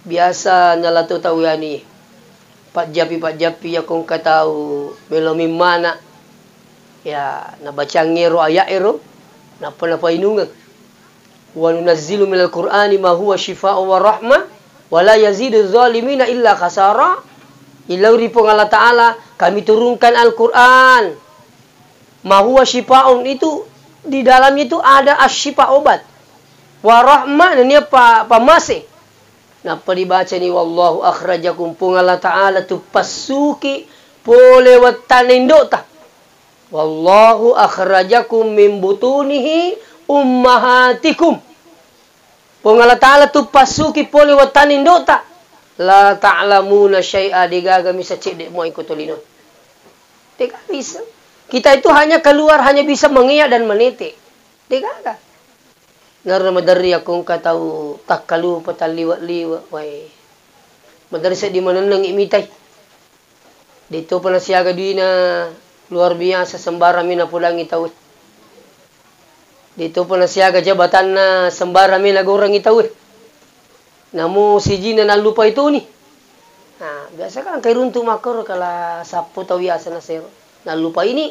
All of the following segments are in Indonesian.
biasa nyala tu tahu yani. Pak japi ya kong katau belum mana. Ya, na baca ngero ayat ero, na apa inungan. Wa nunazzilu minal Qur'ani ma huwa shifaa'un wa rahmah wa la yazidu zalimina illa khasara. Illa ripong Allah Ta'ala, kami turunkan Al-Quran. Ma huwa shifaa'un, itu di dalamnya itu ada asyifa obat. Wa rahmah, ini apa masih. Napa dibaca ni wallahu akhrajakum pung Allah Ta'ala tu pasuki pole watanindota. Wallahu akhrajakum min butunihi ummahatikum. Pung Allah Ta'ala tu pasuki pole watanindota. La ta'lamuna syai'a digagami sa cedek mo ikutulino. Tidak bisa. Kita itu hanya keluar hanya bisa mengiyak dan meniti. Tidak. Ngarna madari akong katau takalu pataliwa-liwa way. Madari sa di mananang imitay. Dito pa na siyaga na luar biasa sembara mina pulang itaw. Dito pa na siyaga jabatan na sembara mina gorang itaw. Namu si Jina na lupa itu nih. Nah, biasa kan kay runtu makor kala sapu tawiasa na sero. Na lupa ini.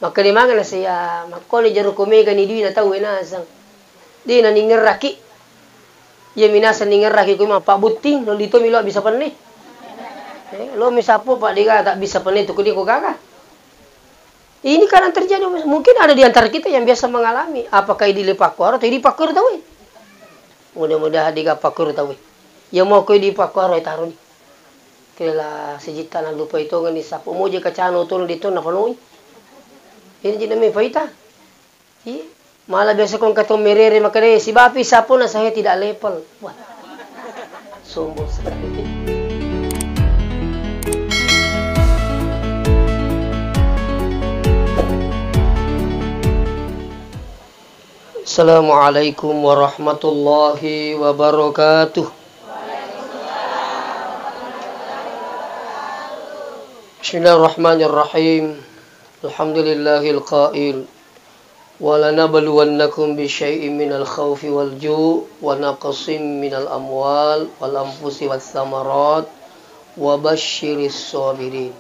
Maka di mga na siya makoni jaro kumega ni di na tawi na sang. Di na ningeraki. Ya minasa ningeraki ko mga pabuting no dito milo bisa panni. Lo misapo pak diga tak bisa panni to kudi ko gaga. Ini kan terjadi mungkin ada di antara kita yang biasa mengalami apakah di lepakor atau di pakor tahu. Mudah-mudahan diga pakur tahu. Ya mau ko di pakor ay tarun. Kela sejita na lupa itu ngani sapo mo je kacano tol dito na panoy. Ini jadi may paita. Malah biasa kong katong merere makane si bapi sapo na saya tidak level. Wah. Sombong sekali. Assalamualaikum warahmatullahi wabarakatuh. Bismillahirrahmanirrahim. Alhamdulillahil qail. Wa lanabluwannakum bisyai'in minal khawfi wal ju' wa naqsim minal amwal wal anfusi was samarat wa basyiris sabirin.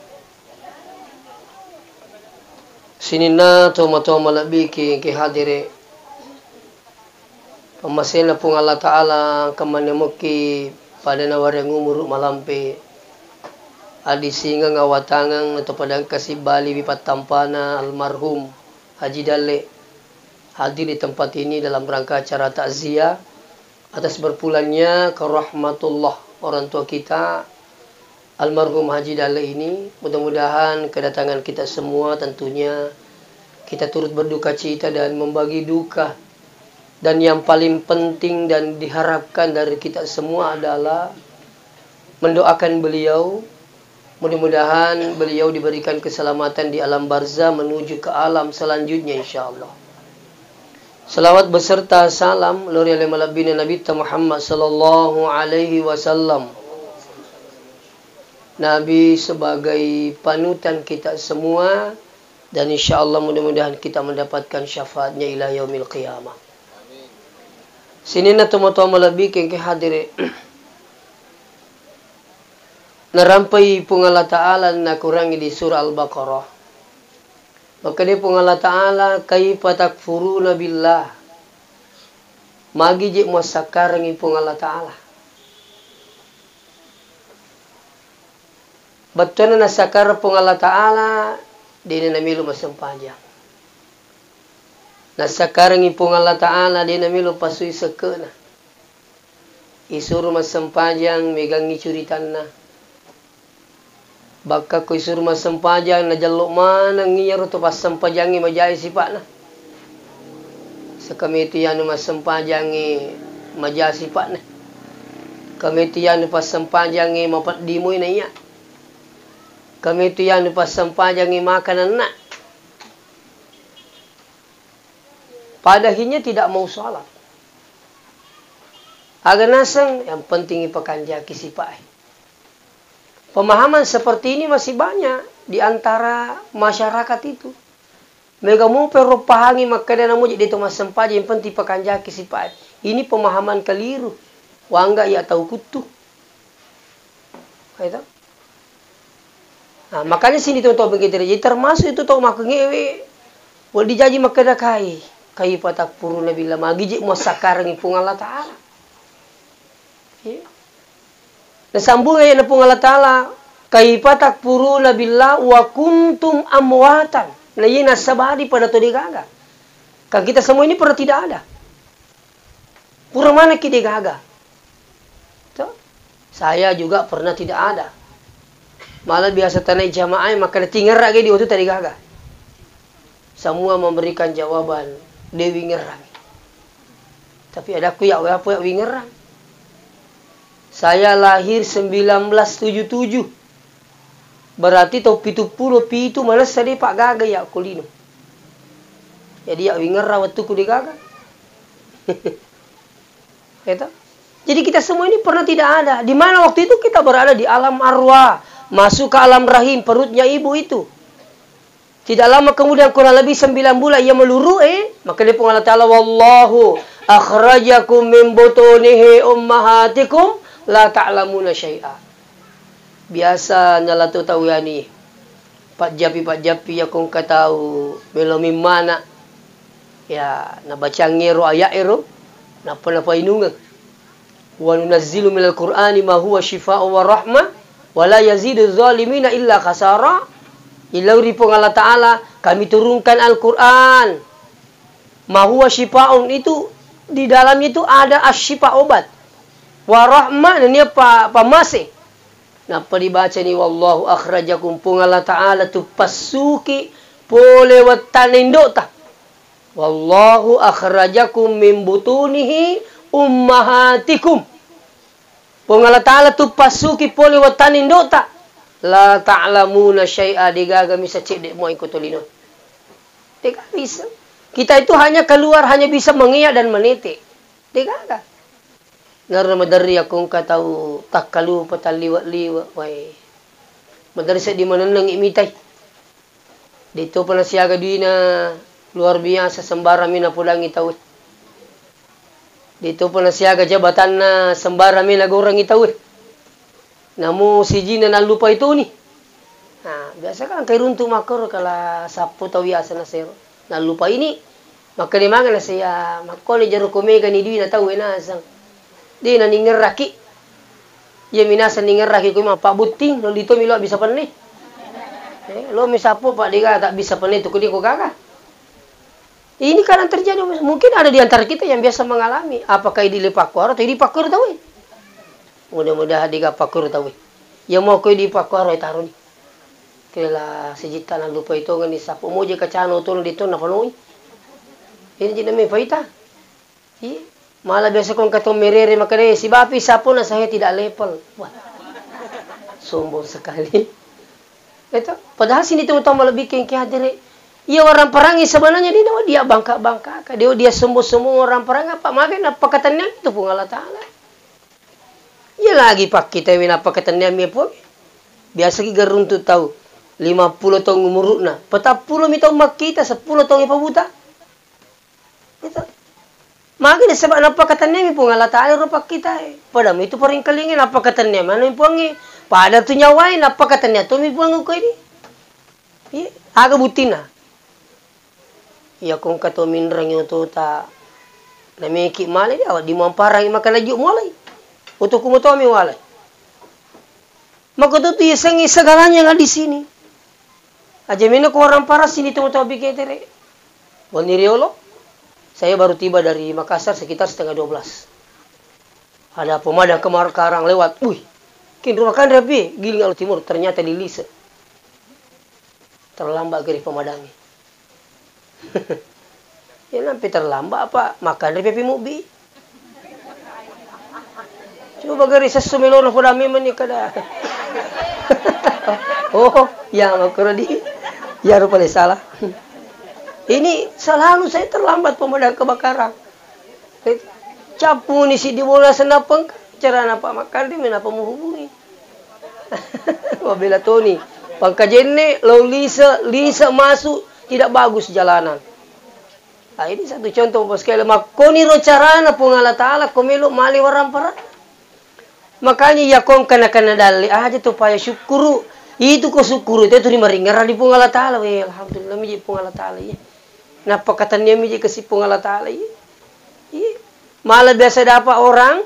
Sinina toma-toma labiki ki hadire Pamasena pong Allah Ta'ala kamanemuki pada nawarang umur malampe adi singa ngawatangang atau padang kasih bali bipat tampana almarhum Haji Dale hadir di tempat ini dalam rangka acara takziah atas berpulangnya ke rahmatullah orang tua kita almarhum Haji Dale ini. Mudah-mudahan kedatangan kita semua tentunya kita turut berduka cita dan membagi duka. Dan yang paling penting dan diharapkan dari kita semua adalah mendoakan beliau. Mudah-mudahan beliau diberikan keselamatan di alam barzah menuju ke alam selanjutnya insyaAllah. Salawat beserta salam lori alamalabbina Nabi Muhammad sallallahu alaihi wasallam. Nabi sebagai panutan kita semua. Dan insyaAllah mudah-mudahan kita mendapatkan syafaatnya ila yaumil qiyamah. Sini na tumo-tumo labi keng hadire. Narampai pong Allah Ta'ala na kurangi di surah Al-Baqarah. Maka di pong Allah Ta'ala kaifa takfuruna billah. Magi je mo sakarang pong Allah Ta'ala. Betul na sakar pong Allah Ta'ala di na namilu masampajang. Na sakarang ipong Allah Ta'ala di namilo pasuy seke na. Isuru masampajang megang ngicuritan na. Baka ko isuru masampajang na jalok mana ngiyaro to pasampajangi majai sipak na. Sa kami ito yan masampajangi majai sipak na. Kami ito yan pasampajangi mapatdimoy na iya. Kami ito yan pasampajangi makanan na. Padahinya tidak mau sholat. Agak nasang, yang penting ipakanjaki sipai. Pemahaman seperti ini masih banyak di antara masyarakat itu. Mereka mau pero pahangi makanya namu jadi itu masempaja yang penting ipakanjaki sipai. Ini pemahaman keliru. Wangga ia tahu kutu. Itu. Nah, makanya sini tuh begitu. Jadi termasuk itu tuh mak ngewe. Wal dijaji makada kai patak puru nabi lama giji mo sakarang ipung Allah Ta'ala. Nah sambung aja napung Allah Ta'ala. Kai patak puru nabi wa kuntum amwatan. Nah ini nasabadi pada to digaga. Kan kita semua ini pernah tidak ada. Pura mana kita gaga? Tuh. Saya juga pernah tidak ada. Malah biasa tanah jamaah maka tinggal lagi di waktu tadi gaga. Semua memberikan jawaban Dewi ngerang. Tapi ada aku ya apa ya ngerang. Saya lahir 1977. Berarti tau 70 itu malah tadi Pak Gaga ya kulino. Jadi ya ngerang waktu ku digaga. Jadi kita semua ini pernah tidak ada. Di mana waktu itu kita berada di alam arwah, masuk ke alam rahim perutnya ibu itu. Tidak lama kemudian kurang lebih 9 bulan ia meluru maka dia pun Allah Ta'ala wallahu akhrajakum min butunihi ummahatikum la ta'lamuna syai'a. Biasa nyala tu tahu ya ni. Pak Japi ya kong katau melomi mana. Ya na baca ngero ayat ero na apa inungan. Wa nunazzilu minal Qur'ani ma huwa shifaa'un wa rahmah wa la yazidu zalimina illa khasara. Ilauri pun Allah Ta'ala kami turunkan Al-Quran. Mahuwa syifa'un itu di dalamnya itu ada asyifa obat. Warahmah dan ini pamase. Napa dibaca ni wallahu akhrajakum pun Allah Ta'ala tu pasuki pole watanindota. Wallahu akhrajakum min butunihi ummahatikum. Pun Allah Ta'ala tu pasuki pole watanindota. La ta'lamuna syai'a digaga bisa cek dek mau ikut tolino. Tidak bisa. Kita itu hanya keluar hanya bisa mengiyak dan menitik. Tidak. Ngarna madari akong katau takalu pataliwat-liwat wai. Madari sa di mananang imitai. Dito pala siaga dina luar biasa sembara mina pulang itawit. Dito pala siaga jabatan na sembara mina gorang itawit. Namu si Jina na lupa itu nih. Nah, biasa kan kay runtu makor kala sapu tawiasa na sero. Na lupa ini. Maka di mga na siya makoni jaro kumega ni Dwi na tawi na sang. Di na ningeraki. Ya minasa ningeraki ko mga pabuting no dito milo bisa panni. Lo misapo pak diga tak bisa panni tu kudi ko gaga. Ini kan yang terjadi mungkin ada di antara kita yang biasa mengalami apakah di lepakor atau di pakor tawi. Mudah-mudahan diga pakur tahu. Ya mau kau di pakur ay taruh ni. Kela sejita na lupa itu ngani sapu mo je kacano tol dito na panoi. Ini jadi may paita. Malah biasa kong katong merere makane si bapi sapu na saya tidak level. Wah. Sombong sekali. Itu padahal sini tuh malah bikin kehadiri. Iya orang perangi sebenarnya dia bangka-bangka. Dia sembuh-sembuh orang perang apa makin apa katanya itu pun Allah Ta'ala. Ya lagi pak kita wina pakatan niya po. Biasa kita runtuh tahu 50 tahun umur na. 40 mitong makita 10 tahun ipabuta. Itu. Magi na sebab napakatan niya po Allah Ta'ala rupak kita Padahal itu paling kalingin napakatan niya mana po ngi. Pada tu nyawai napakatan niya to mi po ko ini. Aga butina. Ya kung katominrang yung to ta namiki malay dia di mamparang makalaju mulai. Untuk kumutomi walay. Maka itu isang segalanya nga di sini. Aja mina ko orang paras sini tumuto bikitere. Waniriolo. Saya baru tiba dari Makassar sekitar 11:30. Ada pemadam Karang lewat. Wih, kindurakan rapi. Giling Alor Timur ternyata di Lise. Terlambat geri pemadami. Ya nampi terlambat apa? Makan rapi mubi. Coba gari sa sumilo na pudami man ni kada. Oh, yang makro di. Ya rupanya salah. Ini selalu saya terlambat pemadam kebakaran. Capu ni si di bola senapang cara napa makan di menapa menghubungi. Wabila Tony, pangkajenne law Lisa masuk tidak bagus jalanan. Nah, ini satu contoh bos sekali makoni ro carana pun Allah Ta'ala komelo mali waram para. Makanya ya kong kana dali aja tuh paya syukuru. Itu ko syukuru itu terima ringar di pung Allah Ta'ala. Alhamdulillah miji pung Allah Ta'ala ya. Napa katanya miji kasih pung Allah Ta'ala ya. Malah biasa dapat orang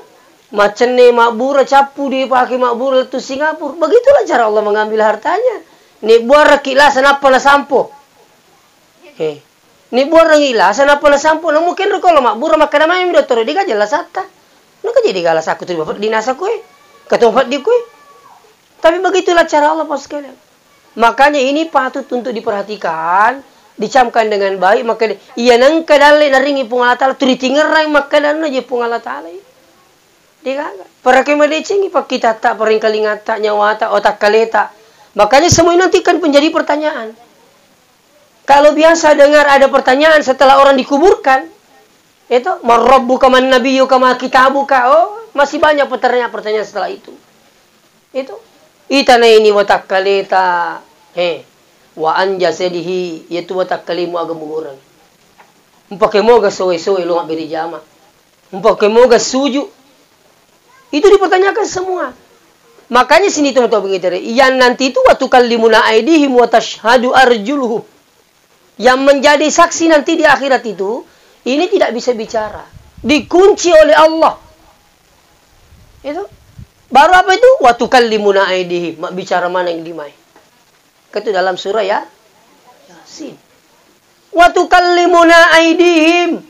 macam ni makbura capu dia pakai makbura itu Singapura. Begitulah cara Allah mengambil hartanya. Ni buat rakilasan apa na sampo. Ni buat rakilasan apa na sampo. Nah mungkin kalau makbura makan nama yang dokter dia jelas sata. Nak jadi galas aku tu bapak dinasa kue, ketumpat di kue. Tapi begitulah cara Allah pas sekalian. Makanya ini patut untuk diperhatikan, dicamkan dengan baik. Maka ia nang kadale naringi pung Allah Ta'ala, turi tingerai makanan aja pung Allah Ta'ala. Dia kagak. Para kemadecing pak kita tak paring kalingata nyawa tak otak kaleta. Makanya semua ini nanti kan menjadi pertanyaan. Kalau biasa dengar ada pertanyaan setelah orang dikuburkan, itu marabbuka man nabiyyuka ma kitabuka. Oh, masih banyak pertanyaan setelah itu. Itu itana ini watakkalita wa anja sedihi yaitu watakkalimu agamu orang. Umpake moga soe-soe lu ngabiri jama. Umpake moga suju. Itu dipertanyakan semua. Makanya sini teman-teman begitu. Yang nanti itu wa tukallimuna aidihim wa tashhadu arjuluhum. Yang menjadi saksi nanti di akhirat itu ini tidak bisa bicara. Dikunci oleh Allah. Itu. Baru apa itu? Wa tukallimuna aidihim. Bicara mana yang dimai? Itu dalam surah ya. Yasin. Wa tukallimuna aidihim.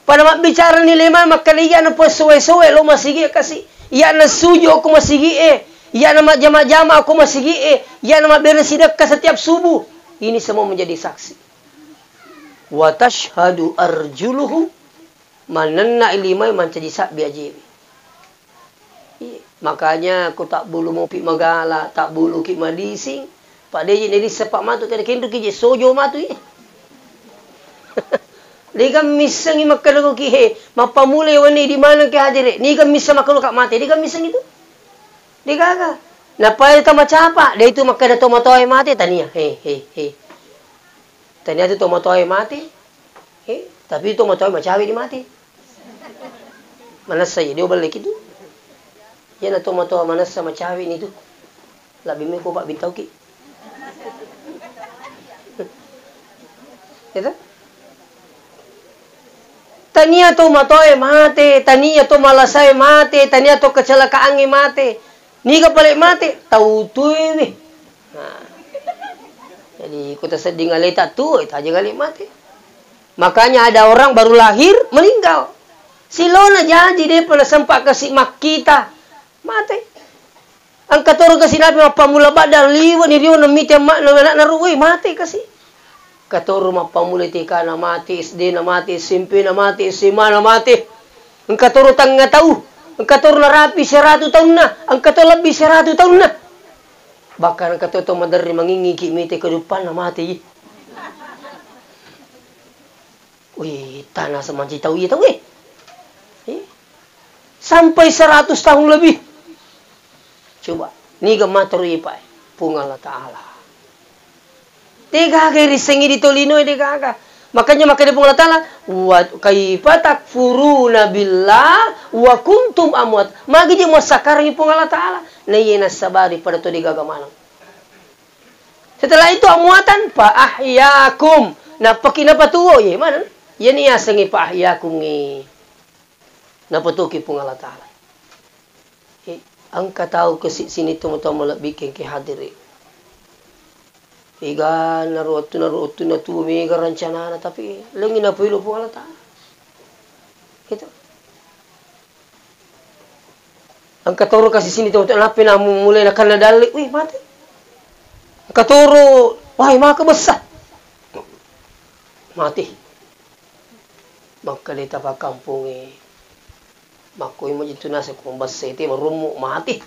Pada mak bicara ni lima maka iya na po suwe-suwe lo masigi kasi. Iya na sujo aku masigi Iya na jama-jama aku masigi Iya na bersidak ke setiap subuh. Ini semua menjadi saksi. Wa tashhadu arjuluhum mananna ilimai mancadi sak biajibi. Makanya aku tak bulu mau pi magala, tak bulu ki madising. Pak deji ni sepak matu kada kendo ki sojo matu Liga misang makalo ki he, mapamule wani di mana ki hadire. Ni ga misang makalo kak mate, liga misang itu. Liga ga. Napay ta macapa, de itu makada to matoy mate tania. Tania itu tomatoy mati. Tapi tomatoy macawi di mati. Manas saya dia balik itu. Ya na tomatoy manas sama macawi ni tu. Labi me ko pak bintau ki. Itu. Tania tomatoy mati, tania to malasay mati, tania to kecelakaan mati. Ni ka balik mati, tau tuwi ni. Jadi kita sedih ngaleta tuh, itu aja kali mati. Makanya ada orang baru lahir meninggal. Silona jadi dia pernah sempat kasih mak kita mati. Angkat orang kasih nabi apa mula badal liwan ni dia namit yang mak nak naruh mati kasih. Katoru apa mula tika na mati, SD na mati, SMP na mati, SMA na mati. Angkat orang tengah tahu. Angkat orang rapi 100 tahun na, angkat lebih 100 tahun na. Bahkan kata tu madari mangingiki mite ke depan na mati. Wih, tanah semanci tahu ya tahu sampai 100 tahun lebih. Coba, ni ga maturi pa pung Allah Ta'ala. Tega ke risengi di tolino tega. Makanya pung Allah Ta'ala wa kaifa takfuruna billah wa kuntum amwat. Magi je mo sakarang pung Allah Ta'ala. Na yena sabari pada to digagamanang. Setelah itu amwatan pa ahyakum. Na pakinapa tuwo ye mana? Yan iya sangi pa ahyakum ngi. Napatuki pung Allah Ta'ala. Ang kataw kasi sini tumo-tumo bikin ki hadiri. Iga naruto na tumi garancana na tapi lengi na puilo pung Allah Ta'ala. Itu. Ang katoro kasi sini tumo-tumo napin na mulai na kanadali. Uy, mati. Ang katoro, wahai maka besar. Mati. Magkalita pa kampung Makoy mo dito na sa kung basete, marumok mati.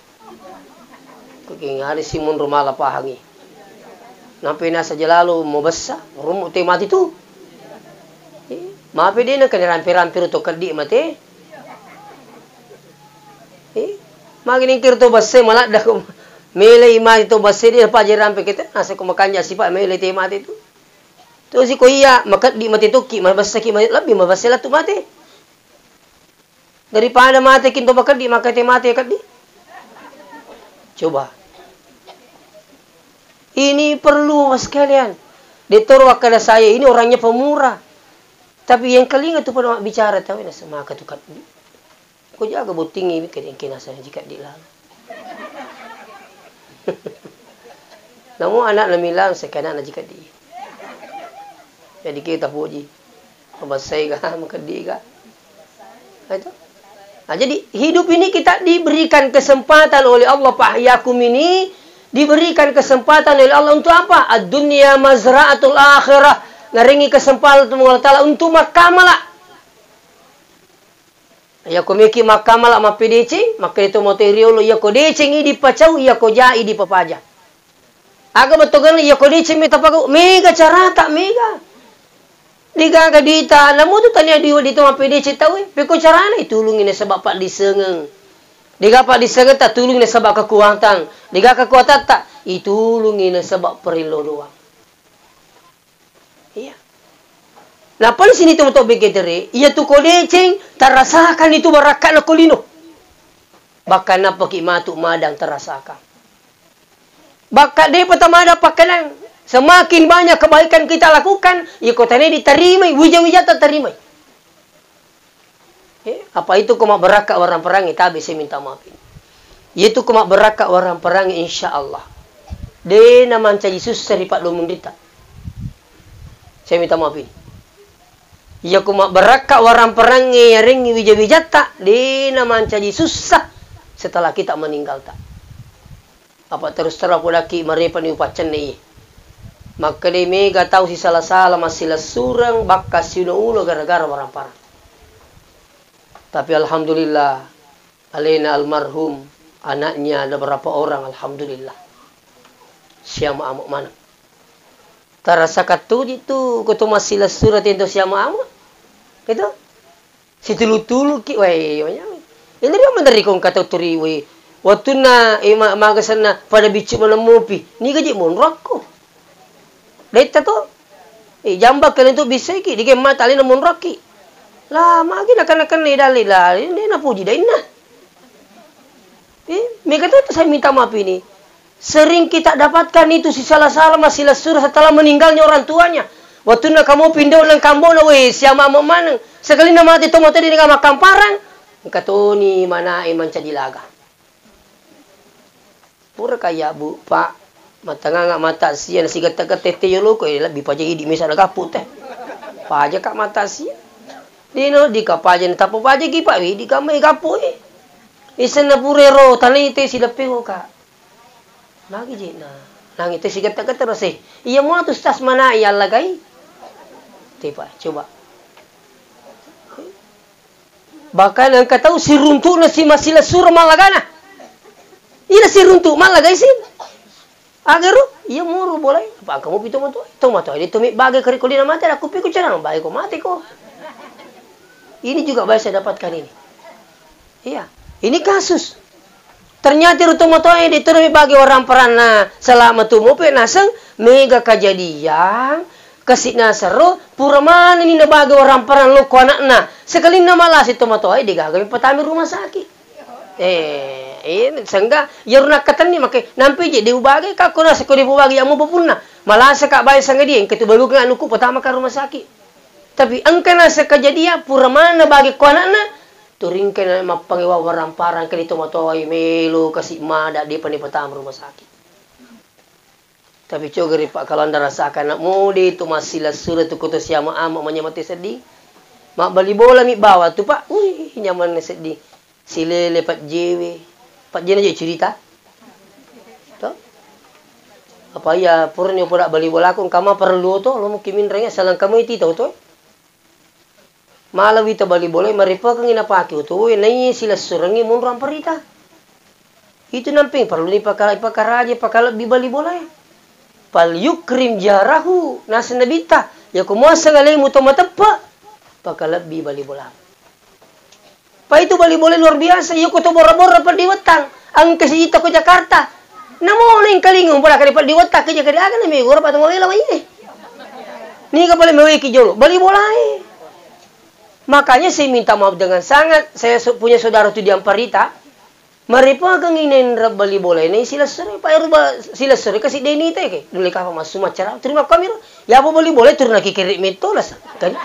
Kagingari Simon Rumala pahangi. Nampi na sa jalalo mo basa, marumok tayo mati tu. Mapi din ang kanirampi-rampi rito kaldi mati. Magining kirto basa, malada ko. Mele mati to basa, di na pa jirampi kita. Nasa kumakanya sipa, mele tayo mati tu. Tu si kuya, makat di mati tu, ki mabasa ki labi, mabasa la tu mati. Daripada mati kinto bakal di makati mati kat di. Coba. Ini perlu sekalian. Ditorwa kepada saya, ini orangnya pemurah. Tapi yang kelinga tu pada bicara tahu na sama ka tu kat. Ko jaga buting ini kena saya jika dilalu. Namun anak namilang sekana na jika di. Jadi kita puji. Pembasai ka makadi ka. Itu. Nah, jadi hidup ini kita diberikan kesempatan oleh Allah, Pak Yakum ini diberikan kesempatan oleh Allah untuk apa? Ad-dunya mazra'atul akhirah. Ngaringi kesempatan Allah Ta'ala untuk makamala. Ya ko miki makamala mapidicing, maka itu material ya ko dicing di pacau ya ko jai di papaja. Aga betogan ya ko dicing mita pagu mega carata mega. Diga ga dita namu tu tanya di itu mapidicing tahu peko carana itulungin sebab pak disengeng. Diga pak disengeng tak tulungin sebab kekuatan. Diga kekuatan tak itulungin sebab perilo doang. Iya. Nah, pada sini tu begitu ia tu kodeceng terasakan itu barakat na kolino. Bahkan apa kimatuk madang terasakan. Bakat dia pertama ada pakanan. Semakin banyak kebaikan kita lakukan, ia kotanya diterima, wija-wija tak terima. Apa itu koma berakat orang perangi? Tapi saya minta maaf ini. Itu koma berakat orang perangi insya Allah. Dia nama Yesus seripat lo menderita. Saya minta maaf ini. Ya kuma beraka orang perangi ringi wija-wijata di nama caji susah setelah kita meninggal tak. Apa terus terang laki merepan ni upacan ni. Maka dia mega tahu si salah-salah masih surang bakas ulo gara-gara orang parang. Tapi alhamdulillah alena almarhum anaknya ada berapa orang alhamdulillah. Siapa amuk mana? Terasa katuji tu kutu masih surat itu siapa amu? Itu si tulu ki wai ini dia menteri kong kata turi wai waktu na magasana pada bicu menemupi ni gaji monroko deta tu jamba kalian tu bisa ki di game mata alina monroki lah magi nak kan ni dalila ini na puji dah inna mereka tu saya minta maaf ini sering kita dapatkan itu si salah-salah masih surah setelah meninggalnya orang tuanya. Waktu nak kamu pindah ulang kampung na weh siapa mau mana? Sekali nama mati tomo tadi dengan makam parang. Kata ni mana iman cadilaga. Pura kaya bu pak mata nganga mata sia nasi gata tete yo loko lebih paja di mesa gaput teh. Paja kak mata sia. Dino di kapaja tapo paja ki pak wi di kamai gapu isen na purero tani te sila pego ka. Lagi je na. Nang itu si kata-kata rasa. Ia mau tu stas mana ia lagai. Tiba, coba. Bahkan yang kata si runtuk na si masih sur malagana. Ia si runtuk malagai sin. Agaru, ia muru boleh. Apa kamu pito matu? Itu matu. Ini tumi bagai kurikulina mati. Aku pikir cara bagai ko mati ko. Ini juga biasa dapatkan ini. Iya, ini kasus. Ternyata rutung motoy diterima bagi orang perana selama tumupi naseng mega kejadian kasih nasaru pura mana ni bagi orang peran lo anakna sekali nama lah si tomotoy digagawin petami rumah sakit ini sehingga yaruna katan ni makai nampi je diubagi kako na sekali bubagi yang mau bepunna malah sekak bayi sangga dia yang ketu baru kan anuku pertama kan rumah sakit tapi angkana sekejadian pura mana bagi ko anakna turing kena mapangiwa orang parang kali tomatoi melu kasih mada di pertama rumah sakit. Tapi cogeri pak kalau anda rasakan nak mudi tu masih lah surat tu kutu siapa amak menyamati sedih. Mak bali bola mi bawa tu pak, nyaman sedih. Silele pak jewe, pak jewe aja cerita. Tuh. Apa ya purnya pura bali bola aku kama perlu tu, lo mungkin rengnya salang kamu itu tahu tu. Malah wita bali boleh maripa kang inapaki uto nai sila surangi mun ram parita itu namping perlu ni pakaraje pakala bibali boleh pal yukrim jarahu nas nabita ya kumuasa ngalai muto matapa pakala bibali bola pa itu bali boleh luar biasa ya ko to bora-bora pa diwatang ang kasita ko Jakarta namo ning kalingong pala kali pa diwatak ke Jakarta na mi gora pa tong wala ini ni ka pala mewe ki jolo bali bola Makanya saya minta maaf dengan sangat. Saya punya saudara itu di Amparita. Maripa kang inen bali bola ini sila sore pa ruba sila sore kasi deni te ke duli ka mas sumacara terima kami ya apa bali bola tur nakikiri metolas kan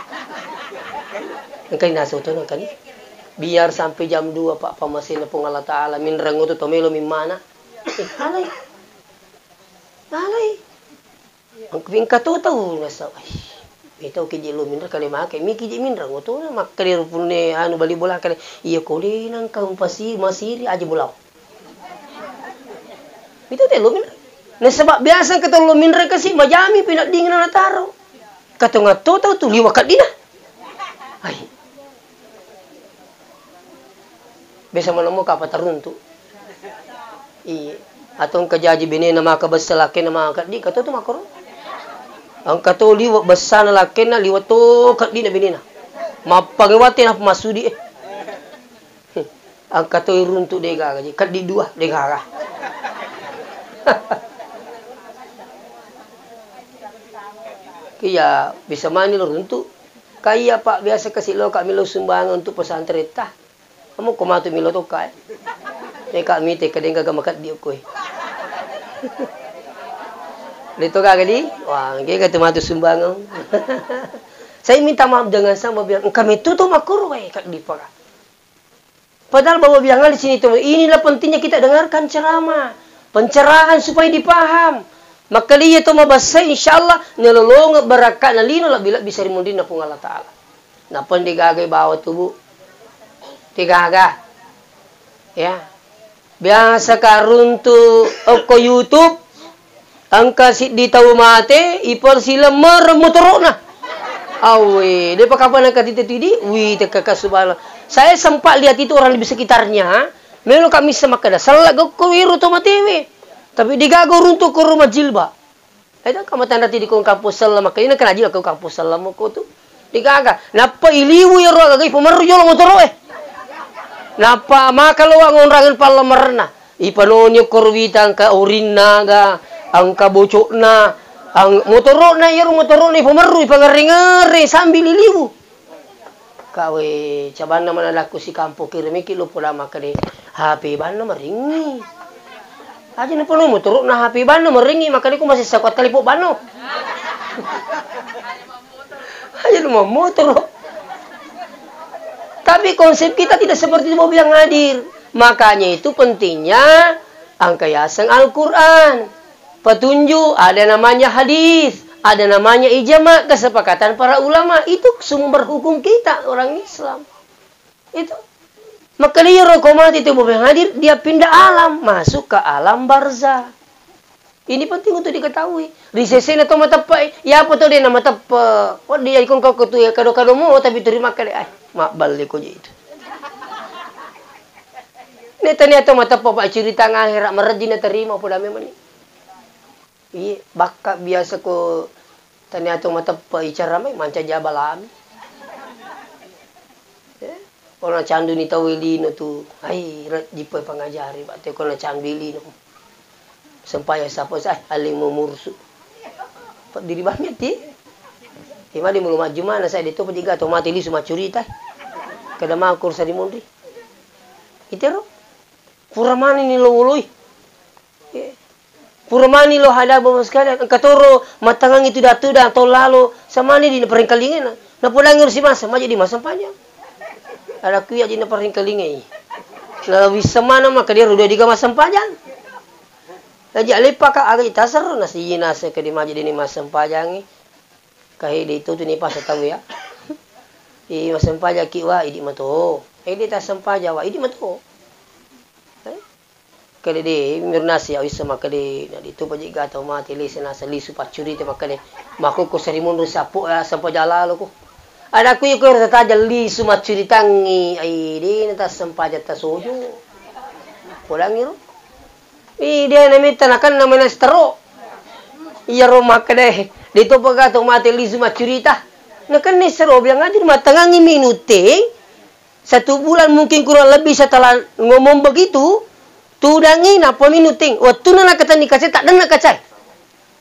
kan naso to kan biar sampai jam 2 Pak pamasin na pong Allah Ta'ala minrang to tomelo mimana alay ang kving katotaw nasa ito kiji minra kali make mi kiji minra ngoto na makkalir punne anu bali bola kali iya kole nang kaum pasi masiri aja bulau itu teh lo minra na sebab biasa kata lo minra kasi majami pinak dingin na taro kata ngatotaw tu liwakat dina ay besa manamo ka pataruntu iya atong kajaji bini na makabasa laki na makakat di kato tu makoro ang kato liwat basa na laki na liwat to kat di na binina mapangawati na masudi ang kato iruntu de gaga kat di dua de gaga kaya bisa mani lo runtu kaya Pak biasa kasi lo kami lo sumbangan untuk pesantren tah kamu kumato milo to kay kami te kadeng gagamakat di ko dito kagadi wah kaya tumato sumbangan saya minta maaf dengan sama bilang kami tutup makuru kak di pa padahal bahwa bilang di sini tuh inilah pentingnya kita dengarkan ceramah pencerahan supaya dipaham maka liya to mabasa insyaallah nalolong barakat nalino la bila bisa rimundin na pung Allah Taala na pandigagay bawat tubo tigaga ya biasa karuntu ko YouTube ang kasi di tahu mate ipor sila marmotoro na awe de pa kapan ang katito tidi wi tekakasubala saya sempat lihat itu orang di sekitarnya melo kami semakada salago ko wiro to matewe tapi digago runtu ko rumah jilba ada kamatan dati di kong kampus salama kay na kanajil ko kampus salama ko tu digaga napa iliwu yo ro gagay pumaru yo motoro napa makalo ang orangan palamarna ipanonyo korwita ang kaurinna ga ang kabocok na ang motoro na yero motoro ni pumaru ipangari-ngari sambil liliwu kawe caban naman alaku si kampo kirimi kilo pula makade HP ban na maringi aja na pala motoro na HP ban na maringi makade ko masih sakwat kalipo bano aja na motoro tapi konsep kita tidak seperti itu yang hadir makanya itu pentingnya ang kayasang Al-Quran petunjuk, ada namanya hadis, ada namanya ijma, kesepakatan para ulama. Itu sumber hukum kita orang Islam. Itu. Maka dia rokomat itu yang hadir, dia pindah alam, masuk ke alam barzah. Ini penting untuk diketahui. Risesen atau mata apa? Ya apa tuh dia nama tapa? Oh dia ikut kau tu ya kado-kado mu, tapi terima kali. Mak balik kau itu. Ini ternyata mata apa cerita ngakhirat merajina terima pada memang ini. Iya, baka biasa ko ternyata mata paicara may manca jabalami. Orang candu ni tawilino tu, ay jipoy pangajari bate ko na candilino. Sampaya sapo sa aling mumursu. Pat diri banyak ti. Ima di mulu maju mana saya dito padiga to mati li sumacurita. Kada makur sa di mondri. Itero. Puramani ni lowoloy. Puramani lo hada bawa sekali katoro matangang itu datu dah tahun lalu sama ni di peringkalingin na pulangin si masa maja di masa panjang ada kuya di peringkalingin na bisa mana maka dia udah diga masa panjang aja lepa ka agak itasar na si nasa ke di maja di masa panjang kahi di itu tu ni pas tahu ya di masa panjang kiwa idi mato di tas sampaja wa idi mato kali de mirnasi awis sama kali na dito pa jiga to mati li sina sa lisu pacuri te makale mako ko sari mundo sapo sampo jalalo ko ada ku ko ta jali su macuri tangi ai de na ta sampaja ta sojo pulang iro dia na mitanakan na menestro iya ro makade dito pa ga to mati li su macuri ta na kan ni sero bilang aja matangangi minute 1 bulan mungkin kurang lebih setelah ngomong begitu tudangi na paminuting waktu na nakatani kasi tak dan nakacay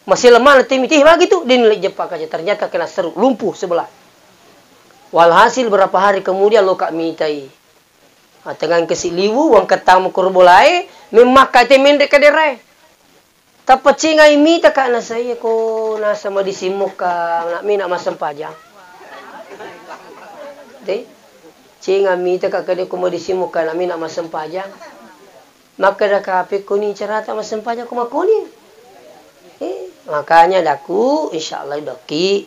masih lemah na timitih begitu dinilai jepak aja ternyata kena seru lumpuh sebelah walhasil berapa hari kemudian lo kak mitai Tengan kesiliwu wang ketang kurbolai memakai temen dek kaderai. Tapi cingai mi tak na saya ko nasa madisimuk ka nak mi nak masam pajang. Deh, cingai mi tak kade ko madisimuk ka nak mi nak masam pajang. Maka dah kape ko ni cara tak masam pajang ko makoni. Makanya daku insyaallah doki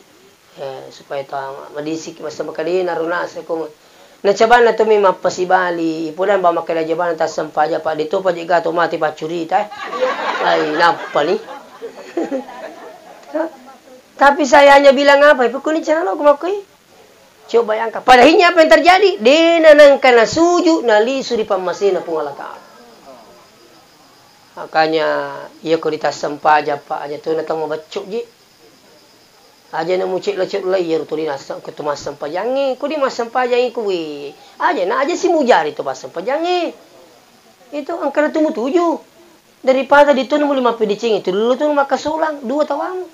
supaya ta madisik masam kali naruna sa ko. Nacaban na tumi mapasibali ipunan ba makalajaban ta sampaja pa dito pa jiga to mati pa curi ta. Ay napa ni? Tapi saya hanya bilang apa? Pukul ni cara lo kumakui. Coba bayangkan. Padahinya apa yang terjadi? Dinanangkan na suju na lisu di pamasina pungalaka. Makanya ia ko ditas sampaja pa aja tu natang mabacuk ji. Aja na mucik lecuk layar tu di nasam ke tu masam pajangi ku di masam pajangi ku we aja na aja si mujari tu masam pajangi itu angkara tu tujuh daripada di tu 5 pedicing itu dulu tu maka sulang 2 tawang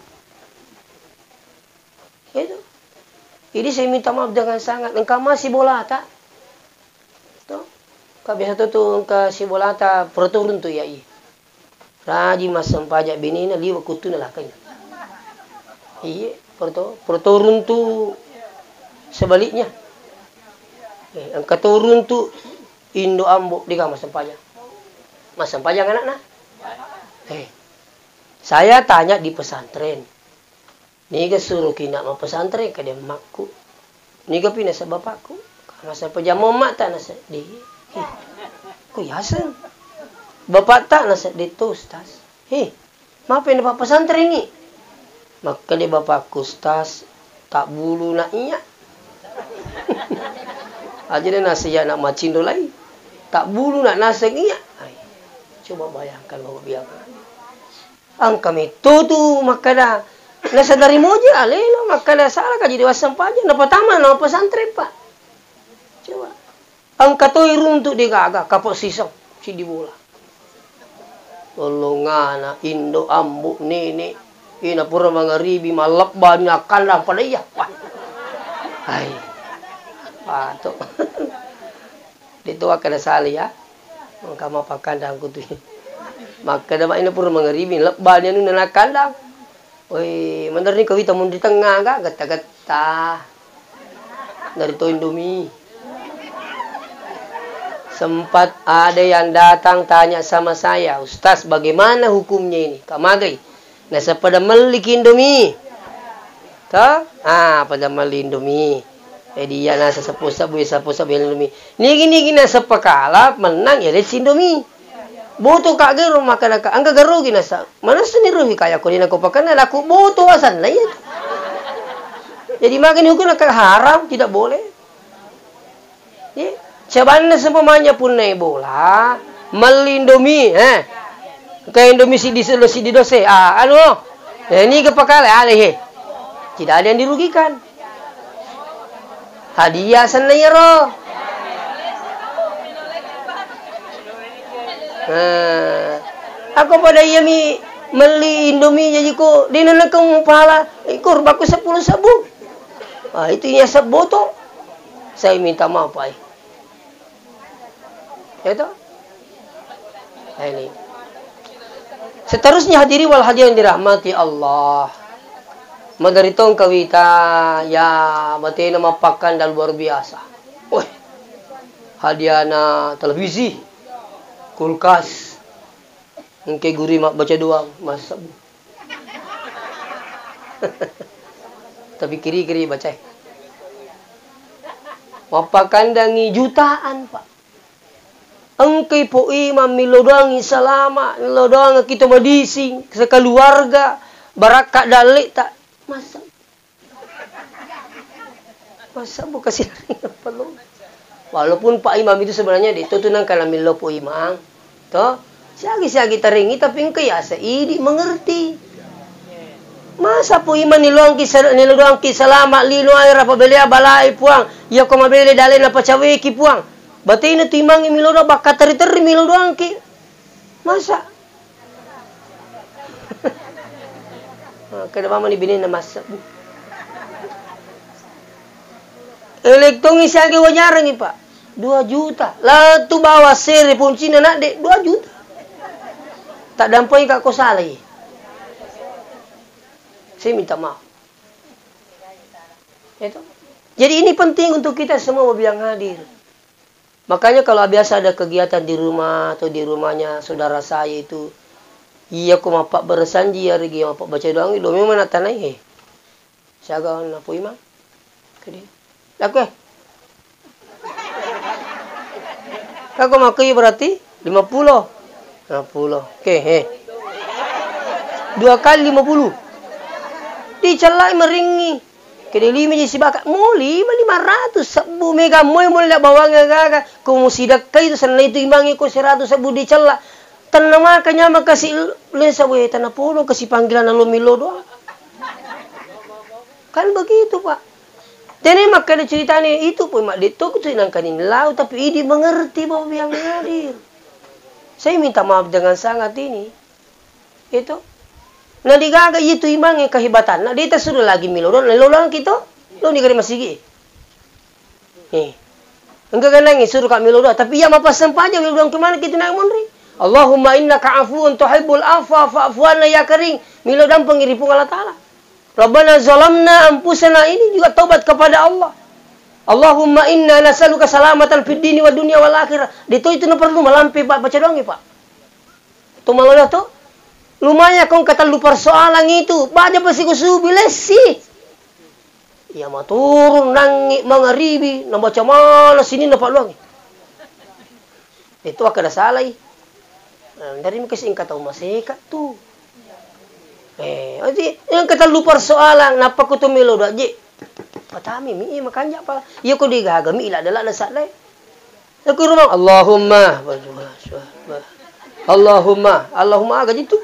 itu jadi saya minta maaf dengan sangat engkau masih bola tak tu kau biasa tu engkau si bola tak perturun tu ya raji masam pajak bini na liwa kutu na lakanya iya perturun tu sebaliknya. Yang keturun tu Indo Ambok di Masam Pajang. Masam Pajang anak nah. Saya tanya di pesantren. Niga suruh kina mau pesantren ke dia makku. Niga pindah sa bapakku. Masam Pajang mau mak tak nasa di. Ku yasen. Bapak tak nasa di tostas. Maaf pindah bapak pesantren ni. Maka dia bapak kustas tak bulu nak iya. Aja dia nasi ya nak macin dolai. Tak bulu nak nasi iya. Coba bayangkan bapak biar. Ang kami tu maka dah nasa dari moja lelo maka dah salah kaji dewasa paja na pertama na pesantren pak. Coba. Ang katoi runtuk dia gagak kapok sisok si di bola. Tolongana Indo Ambuk nenek. Ina pura mangaribi malap banyak kandang pada iya. Wah. Hai. Patok. Dito akan sali ya. Maka mapa kandang ku tu. Maka dah ina pura mangaribi lebanya nu na kandang. Oi, mandar ni kawita mun di tengah ga gata-gata. Dari to Indomie. Sempat ada yang datang tanya sama saya, "Ustaz, bagaimana hukumnya ini?" Kamagai. Nasa pada melik Indomie. Ta? Pada meli Indomie. Dia nasa sapu-sapu Indomie. Nigi nasa pakala menang ya resi Indomie. Boto kak gero makan ka. Angka gero ginasa. Mana seniru kaya ko dina ko pakan laku boto asan lah ya. Jadi makan hukum nak haram tidak boleh. Ya, cabana sempamanya pun naik bola, meli Indomie, Kaya Indomie si dose. Ini kepakal alih. Tidak ada yang dirugikan. Hadiah senayro. Aku pada iya mi meli Indomie jadi ko dinanakang pahala ikor baku 10 sabu. Itu ya seboto. Saya minta maaf ay. Itu. Ini. Seterusnya hadiri wal hadirin dirahmati Allah. Madaritong kawita ya batina mapakan dan luar biasa. Hadiah na televisi, kulkas. Engke guri mak baca doang masa. Tapi kiri-kiri baca. Mapakan dangi jutaan, Pak. Engkay po imam milodang salama, milodang kita madising sekeluarga baraka dalik tak masa buka siring apa lo? Walaupun Pak Imam itu sebenarnya ditutunan kalau milo po imam, toh siagi taringi tapi engkay asa idi mengerti. Masa po imam nilodang salama lilo ay rapabeli balai puang, ya ko mabeli dali na pacaweki puang. Batai na timang imilo na baka tari-tari milo doang ki. Masa? Kenapa mani binin na masa? Elektong isya ki wanyarang ipa. 2 juta. Lah tu bawa seri pun Cina nak dek 2 juta. Tak dampai kak kau salah. Saya minta maaf. Itu. Jadi ini penting untuk kita semua yang hadir. Makanya kalau biasa ada kegiatan di rumah atau di rumahnya saudara saya itu, iya aku mapak bersanji hari dia mapak baca doang itu memang nak tanai. Siaga na po imam. Kedi. Laku. Kako makai berarti 50. 50. Okey, 2 kali 50. Dicelak meringi. Kede 5 je si bakat. Muli 500 sebu mega moy mula bawang gaga. Ku musidak kay itu sana itu imbangi ko 100 sebu dicelak. Tanama kanya makasih lesa we tanah pulo kasih panggilan lo milo doang. Kan begitu, Pak. Jadi maka ada ceritanya itu pun mak detok tu nangkanin lau tapi ini mengerti bahwa yang hadir. Saya minta maaf dengan sangat ini. Itu. Nah digaga itu imang kehebatan. Nah dia sudah lagi milo don lolang kita. Lo ni kali masih enggak ganang suruh kami milo don tapi ya apa sempaja milo don kemana kita nak monri. Allahumma innaka afuun tuhibbul afwa fa'fu anna ya karing. Milo don pengiripung Allah Taala. Rabbana zalamna anfusana ini juga taubat kepada Allah. Allahumma inna nas'aluka salamatan fid dini wad dunya wal akhirah. Itu na perlu malampi Pak baca doang Pak. Tu malah tu lumayan kau kata lu persoalan itu. Baca pasti ku subilesi. Ya maturun nangi mangaribi na baca malas sini na paluang. Itu akan salah. Dari kasi ingkat tahu masih tu. Yang kata lu persoalan napa ku tu milo dak je. Patami mi makanya apa? Ya ku digaga mi ila dalak lasak lai. Aku rumah Allahumma gaji tu.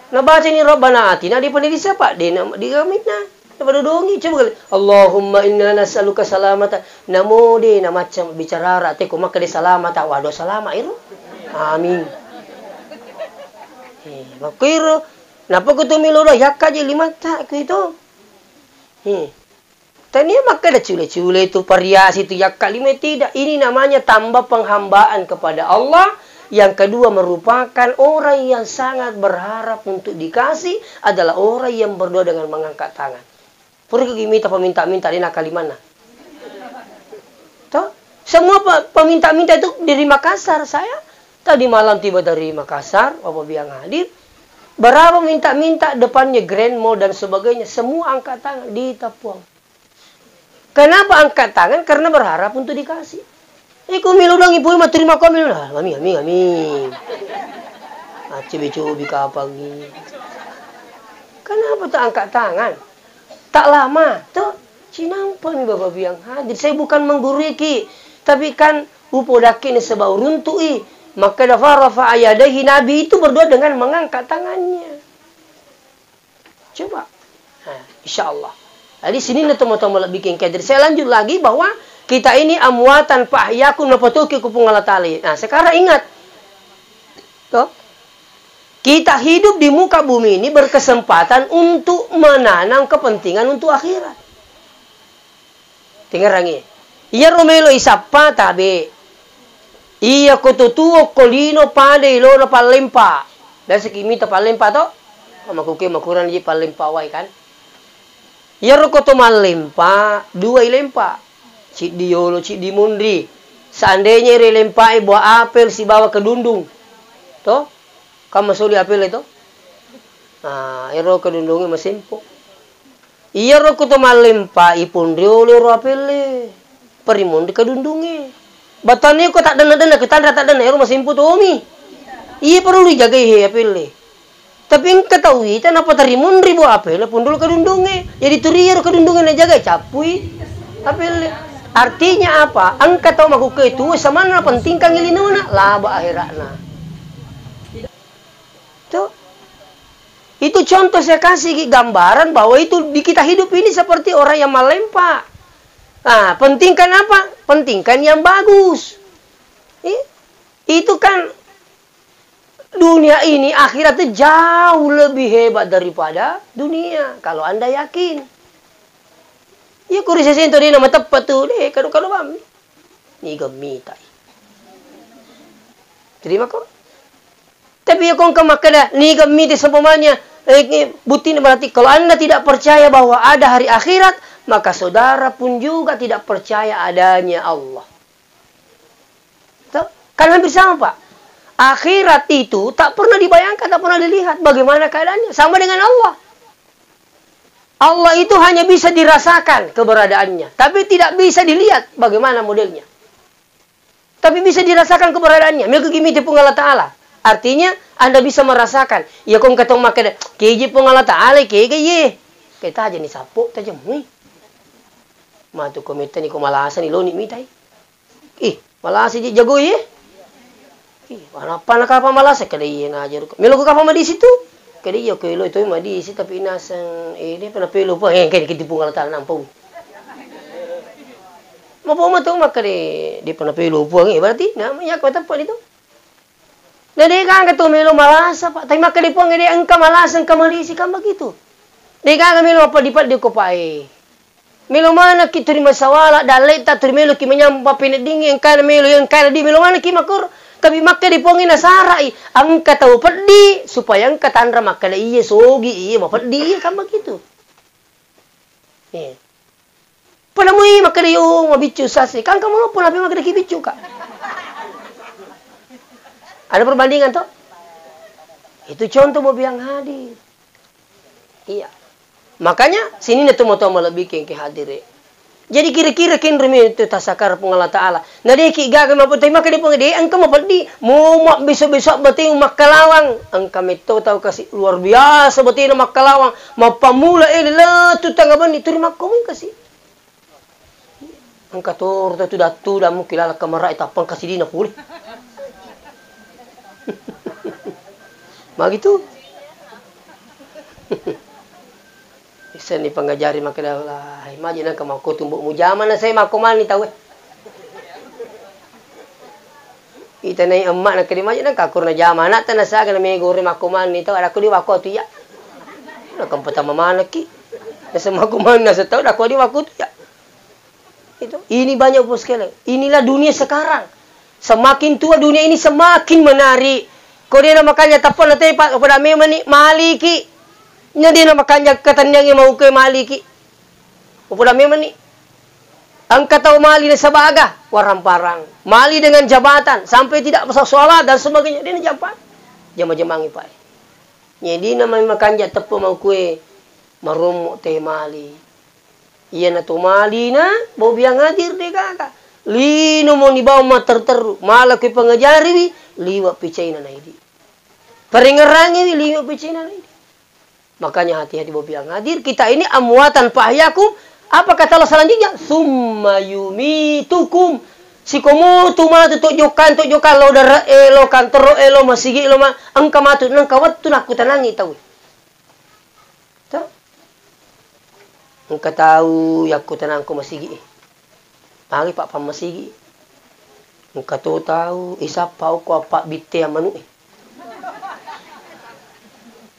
Nah baca ni Rabbana atina di pandiri siapa? Di gamitna. Daripada dongi coba kali. Allahumma inna nas'aluka salamata. Namo de na macam bicara rate ko maka de salamata. Waduh salama iru. Amin. Makiro napa ko tumilo dah yakka je 5 tak ku itu. Tani maka ada cule-cule itu perias itu yakka 5 tidak. Ini namanya tambah penghambaan kepada Allah. Yang kedua merupakan orang yang sangat berharap untuk dikasih adalah orang yang berdoa dengan mengangkat tangan. Pergi minta peminta-minta di nakali mana? Toh? Semua peminta-minta itu dari Makassar. Saya tadi malam tiba dari Makassar, Bapak Biang hadir. Berapa minta-minta depannya Grand Mall dan sebagainya. Semua angkat tangan di Tapuang. Kenapa angkat tangan? Karena berharap untuk dikasih. Iku milu dong ibu mah terima kami lah. Amin. Cobi kapagi. Kenapa tak angkat tangan? Tak lama tuh cinampa nih Bapak Biang hadir. Saya bukan mengguriki, tapi kan upodakin sebau runtui. Maka rafa ayadahi Nabi itu berdoa dengan mengangkat tangannya. Coba. Insya Allah. Jadi sini teman-teman bikin kader. Saya lanjut lagi bahwa kita ini amwatan fahyakun napatuki kupung Allah Ta'ala. Nah, sekarang ingat. Tuh. Kita hidup di muka bumi ini berkesempatan untuk menanam kepentingan untuk akhirat. Tinggal rangi. Iya romelo isapa tabe. Iya kotutuo kolino pade ilo na palempa. Dan sekimita palempa to. Makuki makuran di palempa wai kan. Iya rokoto malempa, 2 ilempa. Cik diolo, cik dimundri. Seandainya relempai buah apel si bawa ke dundung. Toh? Kamu masuk di apel itu? Nah, ero ke dundungnya masimpo. Iya ro kutu malempa ipun diolo ro apel. Perimundi ke dundungnya. Batanya kok tak dana-dana, kita tak dana ero masimpo to omi. Iya perlu dijaga apel. Tapi yang ketahui, kenapa terimundi buah apel pun dulu ke dundungnya. Jadi turier ke dundungnya jaga capui apel. Artinya apa? Angkat tahu maku ke itu sama na penting kang ilinuna laba akhiratna. Tuh. Itu contoh saya kasih gambaran bahwa itu di kita hidup ini seperti orang yang malempa. Nah, pentingkan apa? Pentingkan yang bagus. Itu kan dunia ini akhirat itu jauh lebih hebat daripada dunia kalau Anda yakin. Iya kuri sesento dia nama tepat tu deh kado bam ni gami tai. Terima kau. Tapi ya kau makada ni gami di sempamanya bukti berarti kalau Anda tidak percaya bahwa ada hari akhirat, maka saudara pun juga tidak percaya adanya Allah. Kan hampir sama, Pak. Akhirat itu tak pernah dibayangkan, tak pernah dilihat bagaimana keadaannya, sama dengan Allah. Allah itu hanya bisa dirasakan keberadaannya, tapi tidak bisa dilihat bagaimana modelnya. Tapi bisa dirasakan keberadaannya. Mereka gimiti pun Allah Ta'ala. Artinya, Anda bisa merasakan. Ya kong katong makanya, keji pun Allah Ta'ala, keji. Kita aja nih sapok, taja mui. Matu komita ni kumalasan ni loni mitai. Malasa di jago ye. Apa nak apa malasa kada iya ngajar. Melo ko kapa madi situ. Kada iya ko ilo itu madi situ tapi inasang ini pernah pelo pa kaya kitipungal tal nampau. Mapo to makare di pernah pelo pa berarti namanya ko tempat itu. Jadi kan ketu melo malasa Pak. Tapi makare po ngede angka malasa angka malisi kan begitu. Di kan melo apa dipat di ko pae. Melo mana ki terima sawala daleta terima ki menyampa pineding yang kana melo yang kana di melo mana ki makur tapi makka dipongin nasarai angka tahu peddi supaya angka tandra makka iya sogi iya mau peddi iya kan begitu. Penamui makka dia mau bicu sasi kan kamu pun tapi makka dia bicu kak. Ada perbandingan toh? Itu contoh mau bilang hadir. Iya. Makanya sini nih mau lebih ke hadir. Jadi kira-kira remi itu tasakar pengalat Ta'ala. Nah dia gagal mau tapi maka dia pengede angka mau perdi mau besok-besok berarti makalawang angka meto tahu kasih luar biasa berarti makalawang mau pamula le tu tanggapan itu terima kami kasih. Angka tur tu datu dah mungkin lah kamera itu apa kasih dina pulih. Begitu. Bisa ni pengajari maka dah imagine ka mau tumbuk mujaman na saya makuman ni tahu. Ita nai emak nak kedi imagine ka kurna jaman na tanah sa kana me gore makuman ni tahu ada ku di wako tu ya. Na kam pertama mana ki. Nasa makuman na sa tahu dah ku di wako tu ya. Itu ini banyak bos sekali. Inilah dunia sekarang. Semakin tua dunia ini semakin menarik. Kau dia makanya tapon na tayo pada me mani maliki. Jadi nama makanya katanyang yang mau ke maliki. Upulah memang ni. Angkat tahu mali na sabaga, warang parang. Mali dengan jabatan sampai tidak masuk sholat dan sebagainya. Dia jabat. Jama-jamangi pak. Jadi nama makanya tepu mau kue marumuk teh mali. Iya na tu mali na, bau biang hadir deh kakak. Lino mau dibawa mah terteru. Malah kue pengajari liwat picaina na ini. Peringerangi liwat picaina na ini. Makanya hati-hati bobi yang hadir. Kita ini amwatan fahyakum. Apa kata Allah selanjutnya? Summa yumitukum. Si komu tuma tujukan lo dara elo kantoro elo masigi elo ma angka matu nang kawat tu nak kutanangi tahu. Tahu? Angka tahu yak kutanang ko masigi. Pagi pak pam masigi. Angka tu tahu isap pau ko apa bitte manu.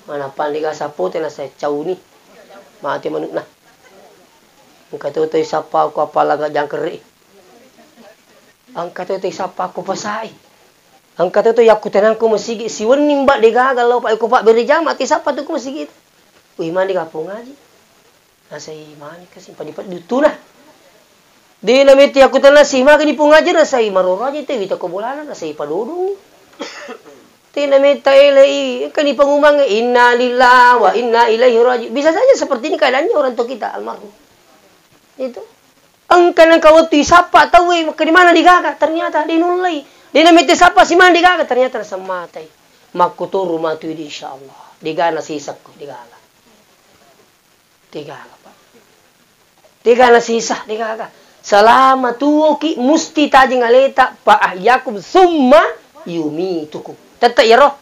Mana pandi ka sapo tena sa caw ni. Mati manuk na. Angka tu sapa ko apala ga jangkeri. Angka tu sapa ko pasai. Angka tu yaku tenang ko masigi siwen nimba de gagal lo pa ko pa berja mati sapa tu ko masigi. Uy mandi ka po ngaji. Nasai mani kasi padipat dutuna. Di namiti aku tenang si ma kani po ngaji nasai maroroja te wita ko bolana nasai padudung. Tinamita ilai kani pengumang inna lillahi wa inna ilaihi raji'un. Bisa saja seperti ini keadaannya orang tua kita almarhum. Itu. Angka nang kawatu sapa tahu di mana digaga ternyata dinulai. Dinamita sapa si mana digaga ternyata samatai. Makuturu matu di insyaallah. Digana sisak ko digala. Digala Pak. Digana sisa digaga. Selama tuoki musti tajing aleta pa ahyakum summa yumitukum. Tetap ya roh.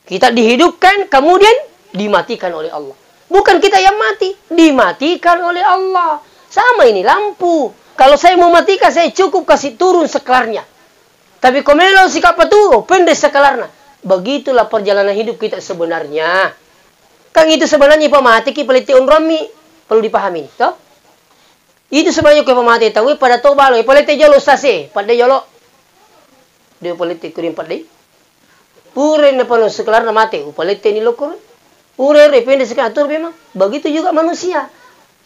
Kita dihidupkan, kemudian dimatikan oleh Allah. Bukan kita yang mati, dimatikan oleh Allah. Sama ini lampu. Kalau saya mau matikan, saya cukup kasih turun sekelarnya. Tapi komelo sikap itu pendek sekelarnya. Begitulah perjalanan hidup kita sebenarnya. Kan itu sebenarnya pemati ki peliti unromi perlu dipahami, toh? Itu sebenarnya ko pamati tahu pada to balo politik jolo stase pada jolo dia politik kuring pada pure na pano sekelar na mate politik ni lokor pure repende sekelar atur memang begitu juga manusia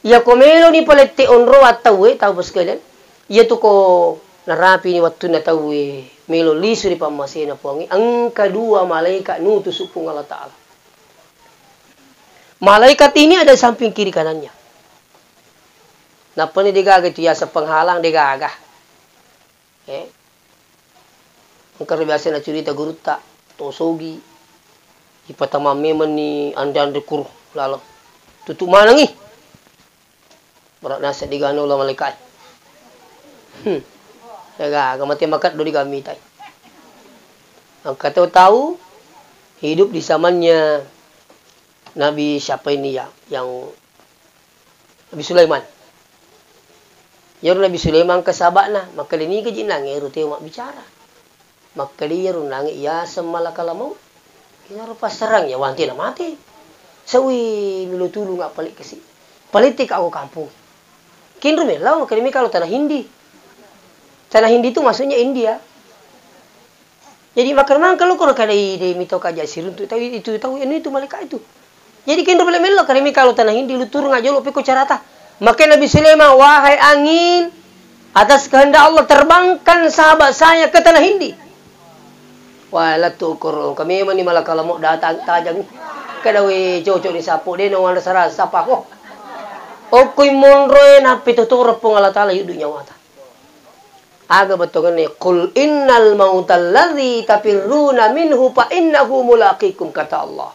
ya komelo ni politik onro atau tahu bos kalian ya tu ko narapi ni waktu na tahu melo lisu di pamasina puangi ang kedua malaikat nutus upung Allah Ta'ala. Malaikat ini ada samping kiri kanannya. Napa ni digagah itu ya penghalang digagah. Angkar biasa na cerita guru tak tosogi. Ipatama memang ni anda kur lalu. Tutup mana ni? Berat nasa digano lah malaikat. Jaga, mati makat do di kami tay. Ang kata tahu hidup di zamannya Nabi siapa ini ya? Yang Nabi Sulaiman. Yaru Nabi Sulaiman ke sabakna, maka ini ke jinang yaru teu mak bicara. Maka dia yaru nang ya semalakala mau. Kina rupa serang ya wanti na mati. Sawi milu tulu ngak palik kesi. Politik aku kampung. Kin rumelau maka ini kalau tanah Hindi. Tanah Hindi itu maksudnya India. Jadi makan kalau kau kada di mito kaja sirun tu tahu itu tahu ini itu malaikat itu. Jadi kin rumelau kami kalau tanah Hindi lu turun ngajolo peko carata. Maka Nabi Sulaiman, wahai angin, atas kehendak Allah terbangkan sahabat saya ke tanah Hindi. Wah, latu ukur kami mani malakala mau datang tajang. Kadawi cocok di sapo de no wala sara sapa ko. Okoy monroe na pitutur pong Allah Taala yudunya wata. Aga betongan ni qul innal mautal ladzi tafirruna minhu fa innahu mulaqikum kata Allah.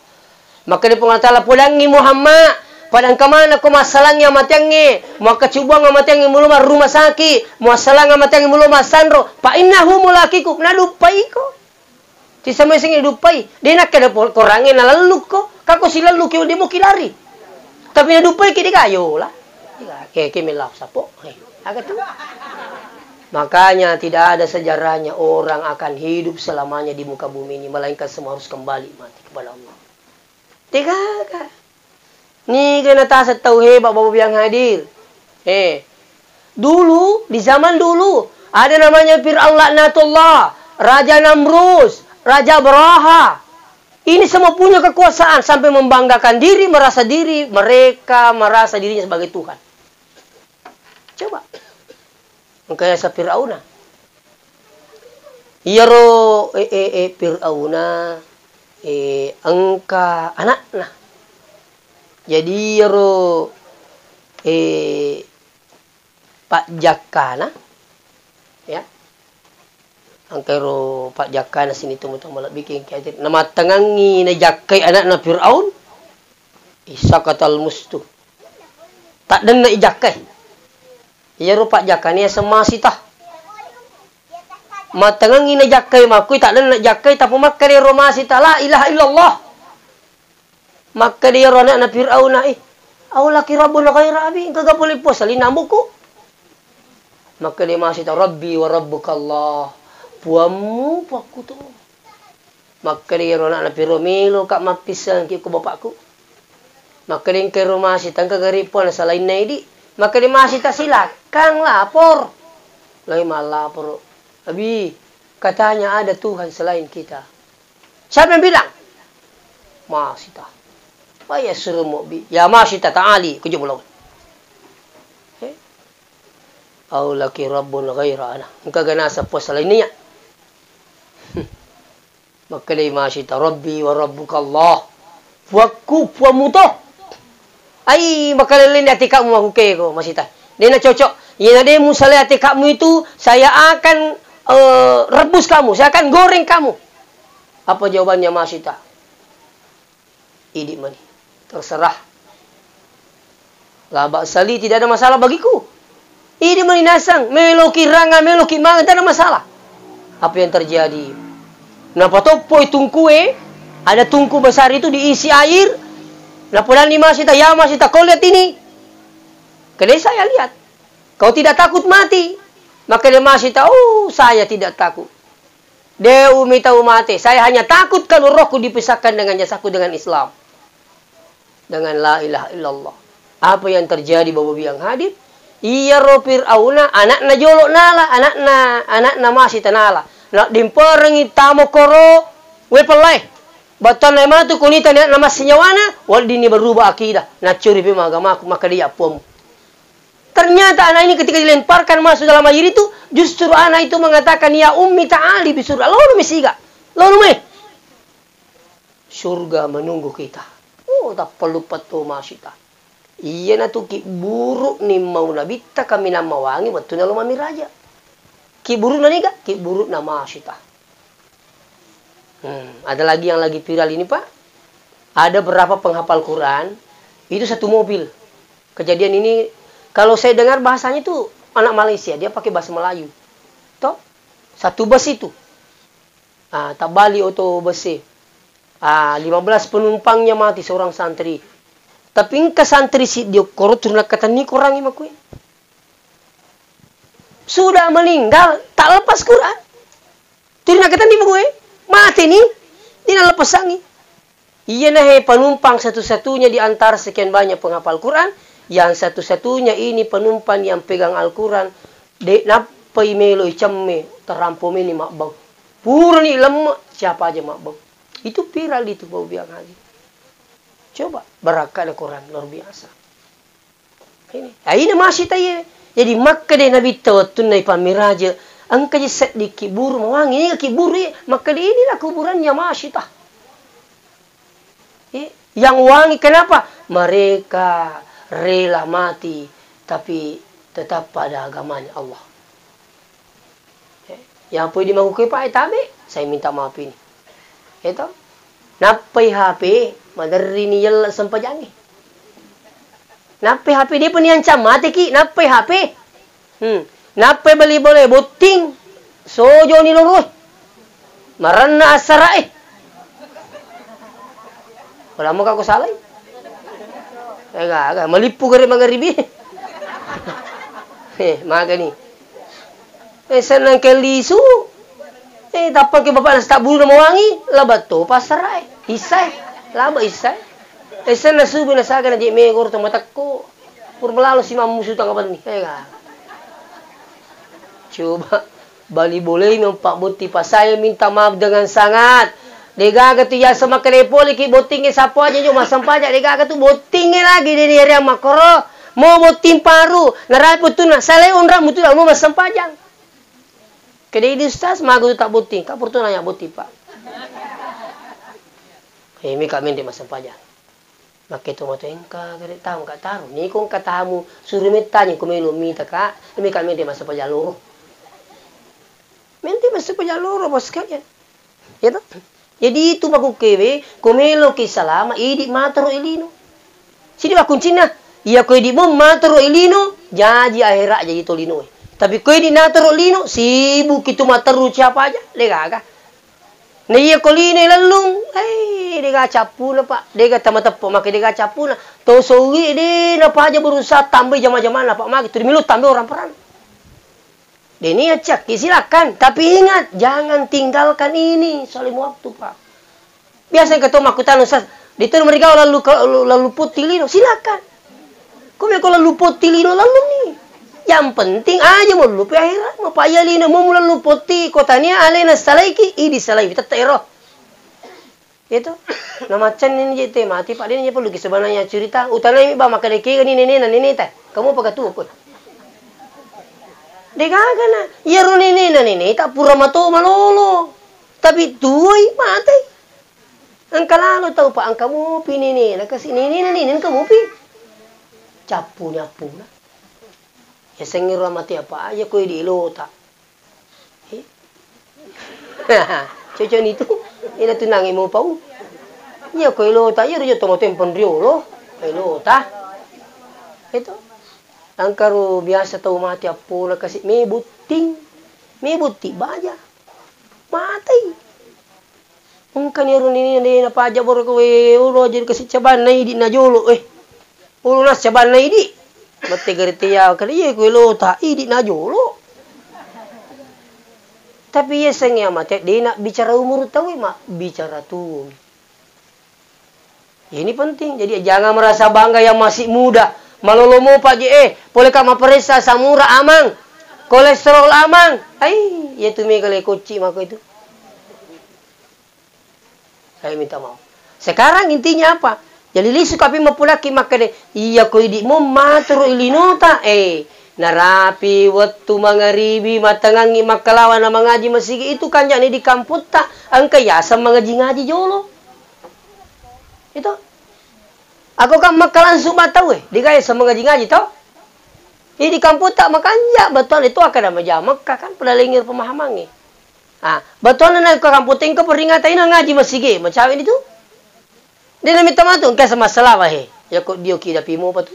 Maka di Allah Taala pulangi Muhammad padang kamana ko masalangnya matyangi maka coba ngamatangi muluma rumah sakit masalang ngamatangi muluma sandro pa innahu mulaqikum nadupai ko ti samay sing dupai di nak kada korangin na laluk ko kako sila luki di mo kilari tapi nadupai kidi kayo lah ke milaw sapo agak tu makanya tidak ada sejarahnya orang akan hidup selamanya di muka bumi ini melainkan semua harus kembali mati kepada Allah. Tiga ni kena tasat tahu hebat bapak yang hadir. Dulu di zaman dulu ada namanya Fir'aun laknatullah, Raja Namrus, Raja Braha. Ini semua punya kekuasaan sampai membanggakan diri, mereka merasa dirinya sebagai Tuhan. Coba. Kayak sa Fir'auna. Iyaro Fir'auna angka anak nah. Jadi ro Pak Jakana ya angkero Pak Jakana sini tumu malah bikin kayak nama tengangi na jakai anak na Firaun isakatal mustu tak den na ijakai ya ro Pak Jakana semasitah matengangi na jakai makui tak den na jakai tapi makare ro masitah la ilaha illallah. Maka dia ronak na Fir'aun na awala ki rabbun ghaira abi kagak boleh puasa linambuku. Maka dia masih tahu Rabbi wa rabbuka Allah. Puamu paku tu. Maka dia ronak na Fir'aun milo kak mapisan ki ku bapakku. Maka dia ke rumah si tangka garipon salain na idi. Maka dia masih tak silakan lapor. Lai malapor. Abi katanya ada Tuhan selain kita. Siapa yang bilang? Masih tak. Waya suruh mobi. Ya masih tak ta'ali. Kujub ulawin. Aulaki rabbun ghaira ana. Engkau ganasa puas selain niya. Maka dia masih tak. Rabbi wa rabbuka Allah. Puaku puamu to. Ay makalilin hati kamu aku kaya ko. Masih tak. Dia nak cocok. Yang ada musalih hati kamu itu. Saya akan rebus kamu. Saya akan goreng kamu. Apa jawabannya masih tak? Idik mani. Terserah. Labak sali tidak ada masalah bagiku. Ini meninasang. Meloki ranga, meloki mangan. Tidak ada masalah. Apa yang terjadi? Napa topoi tungkue. Ada tungku besar itu diisi air. Napa dan masih tak. Ya masih tak. Kau lihat ini. Kedai saya lihat. Kau tidak takut mati. Maka dia masih tahu. Saya tidak takut. Dia umi tahu mati. Saya hanya takut kalau rohku dipisahkan dengan jasaku dengan Islam. Dengan la ilaha illallah. Apa yang terjadi Bapak yang hadir? Iya ro Fir'auna anakna jolo nala, anakna masih tanala. Na dimperengi tamo koro we pelai. Batan na mana tu kunita ni nama senyawana wal dini berubah akidah. Na curi pe agamaku maka dia pom. Ternyata anak ini ketika dilemparkan masuk dalam air itu, justru anak itu mengatakan, ya ummi ta'ali bisurga. Lalu mesiga. Lalu me. Surga menunggu kita. Oh, tak perlu pato masita. Iya na tu ki buruk ni mau nabita kami nama wangi betul na mami raja. Ki buruk na niga, ki buruk na masita. Ada lagi yang lagi viral ini Pak. Ada berapa penghafal Quran, itu satu mobil. Kejadian ini kalau saya dengar bahasanya itu anak Malaysia, dia pakai bahasa Melayu. Toh, satu bus itu. Tabali auto bus. 15 penumpangnya mati seorang santri. Tapi ke santri si dia korot turun kata ni kurang ima kue. Sudah meninggal, tak lepas Quran. Turun kata ni kue, mati ni, tidak lepas sangi. Iya nah penumpang satu-satunya di antara sekian banyak penghafal Quran. Yang satu-satunya ini penumpang yang pegang Al-Quran. Dek napai melo icemme terampom ini makbang. Pura ni lemak siapa aja makbang. Itu viral itu bau biang lagi. Coba berangkat Al-Quran luar biasa. Ini masih tanya. Jadi maka dia Nabi tawatun naik pamiraja. Angka je set di kibur mewangi ini kibur maka di inilah kuburannya masih tah. Yang wangi kenapa? Mereka rela mati tapi tetap pada agamanya Allah. Yang apa di mahu kepai tabe, saya minta maaf ini. Itu napai HP madari ni yel sampajangi. Napai HP dia pun ancam mati ki, napai HP. Napai beli boleh boting. Sojo ni lurus. Marana asara Kalau mau aku salah. Agak melipu gari magaribi. Maga ni. Senang kelisu. Dapat ke bapak nak bulu nama wangi, labat tu pasar isai, laba isai. Senang subuh nak saga nak jeme gor tu matakku. Pur belalu si mamu suta kapan ni? Coba bali boleh mempak boti pasal minta maaf dengan sangat. Dega katu ya sama kelepol ki botingnya siapa aja jo masam pajak dega katu botingnya lagi dari area makro. Mau boting paru, narapu tu nak saleh undra mutu mau masam pajak. Kedai di ustaz magu tak boting, kak purtu nanya boting Pak. Ini kami di masam pajak. Maka itu matu engka kare tahu kak taruh. Ni kong katamu suruh metanya ko melo minta kak. Ini kami di masam pajak loro. Menti masam pajak loro bos sekalian. Ya toh? Jadi itu baku kewe, komelo ke salama, idik mataro ilino. Sini bakun Cina, iya ko idik bom mataro ilino, jadi akhirat jadi tolino. Tapi ko idik nataro ilino, sibuk itu mataro siapa aja, lega. Nah iya ko lino lalung, dega capuna Pak, dega tama-tapa makai dega capuna. To sowi de napa aja berusaha tambah jama-jama Pak mak, itu dimilu tambah orang peran. Ini acak, silakan. Tapi ingat, jangan tinggalkan ini. Salim waktu, Pak. Biasa ketemu aku tanya, Ustaz. Dito mereka lalu putih lino. Silakan. Kau lalu putih lino lalu nih. Yang penting aja mau lupa akhirat. Mau payah lino, mau lalu putih. Kotanya alena salaiki, idi salai. Tetap eroh. Itu. Nama can ini jadi mati. Pak dia perlu sebenarnya cerita. Utana ini bawa makan deki ini nenek teh. Kamu pakai tu pun. Degaga na. Yaro nene tak pura mato malolo. Tapi tuoi mati. Angka lalu tahu Pak angka mopi nene. Nak kasih nene angka mopi. Capu nyapu na. Ya sengira mati apa aja koi di ilota. Cocok itu. Ina tunangi mo pau. Ya koi ilota. Ya rujo tomo tempon riolo. Ilota. Itu. Angkaru biasa tahu mati apa nak kasih mebuting baja mati. Mungkin irun ini apa aja baru kowe ulo jadi kasih caban nai di najolo ulo nas caban nai di mati gerti ya kali ye kowe lo tak di najolo. Tapi ya sengnya mati dia nak bicara umur tahu mak bicara tuh. Ini penting jadi jangan merasa bangga yang masih muda. Malolomo pagi boleh kama periksa samura amang, kolesterol amang. Ya tu megale koci mako itu. Saya minta maaf. Sekarang intinya apa? Jadi lisu kapi mapulaki makade iya ko idi mo matro ilinota narapi waktu mangaribi matangangi makalawan na mangaji masigi itu kan jadi di kamput ta ang kayasa mangaji-ngaji jolo. Itu aku kan makalansuk matau di kaya sa mangaji-ngaji tau. Di kamput tak makanya betul itu akan nama jamak kan pedalingir pemahamannya. Betul na ko kamputing ko peringatan na ngaji masigi macawin itu. Dia na minta matong kaya sa masalah wahe. Ya ko dio kida pimo pa tu.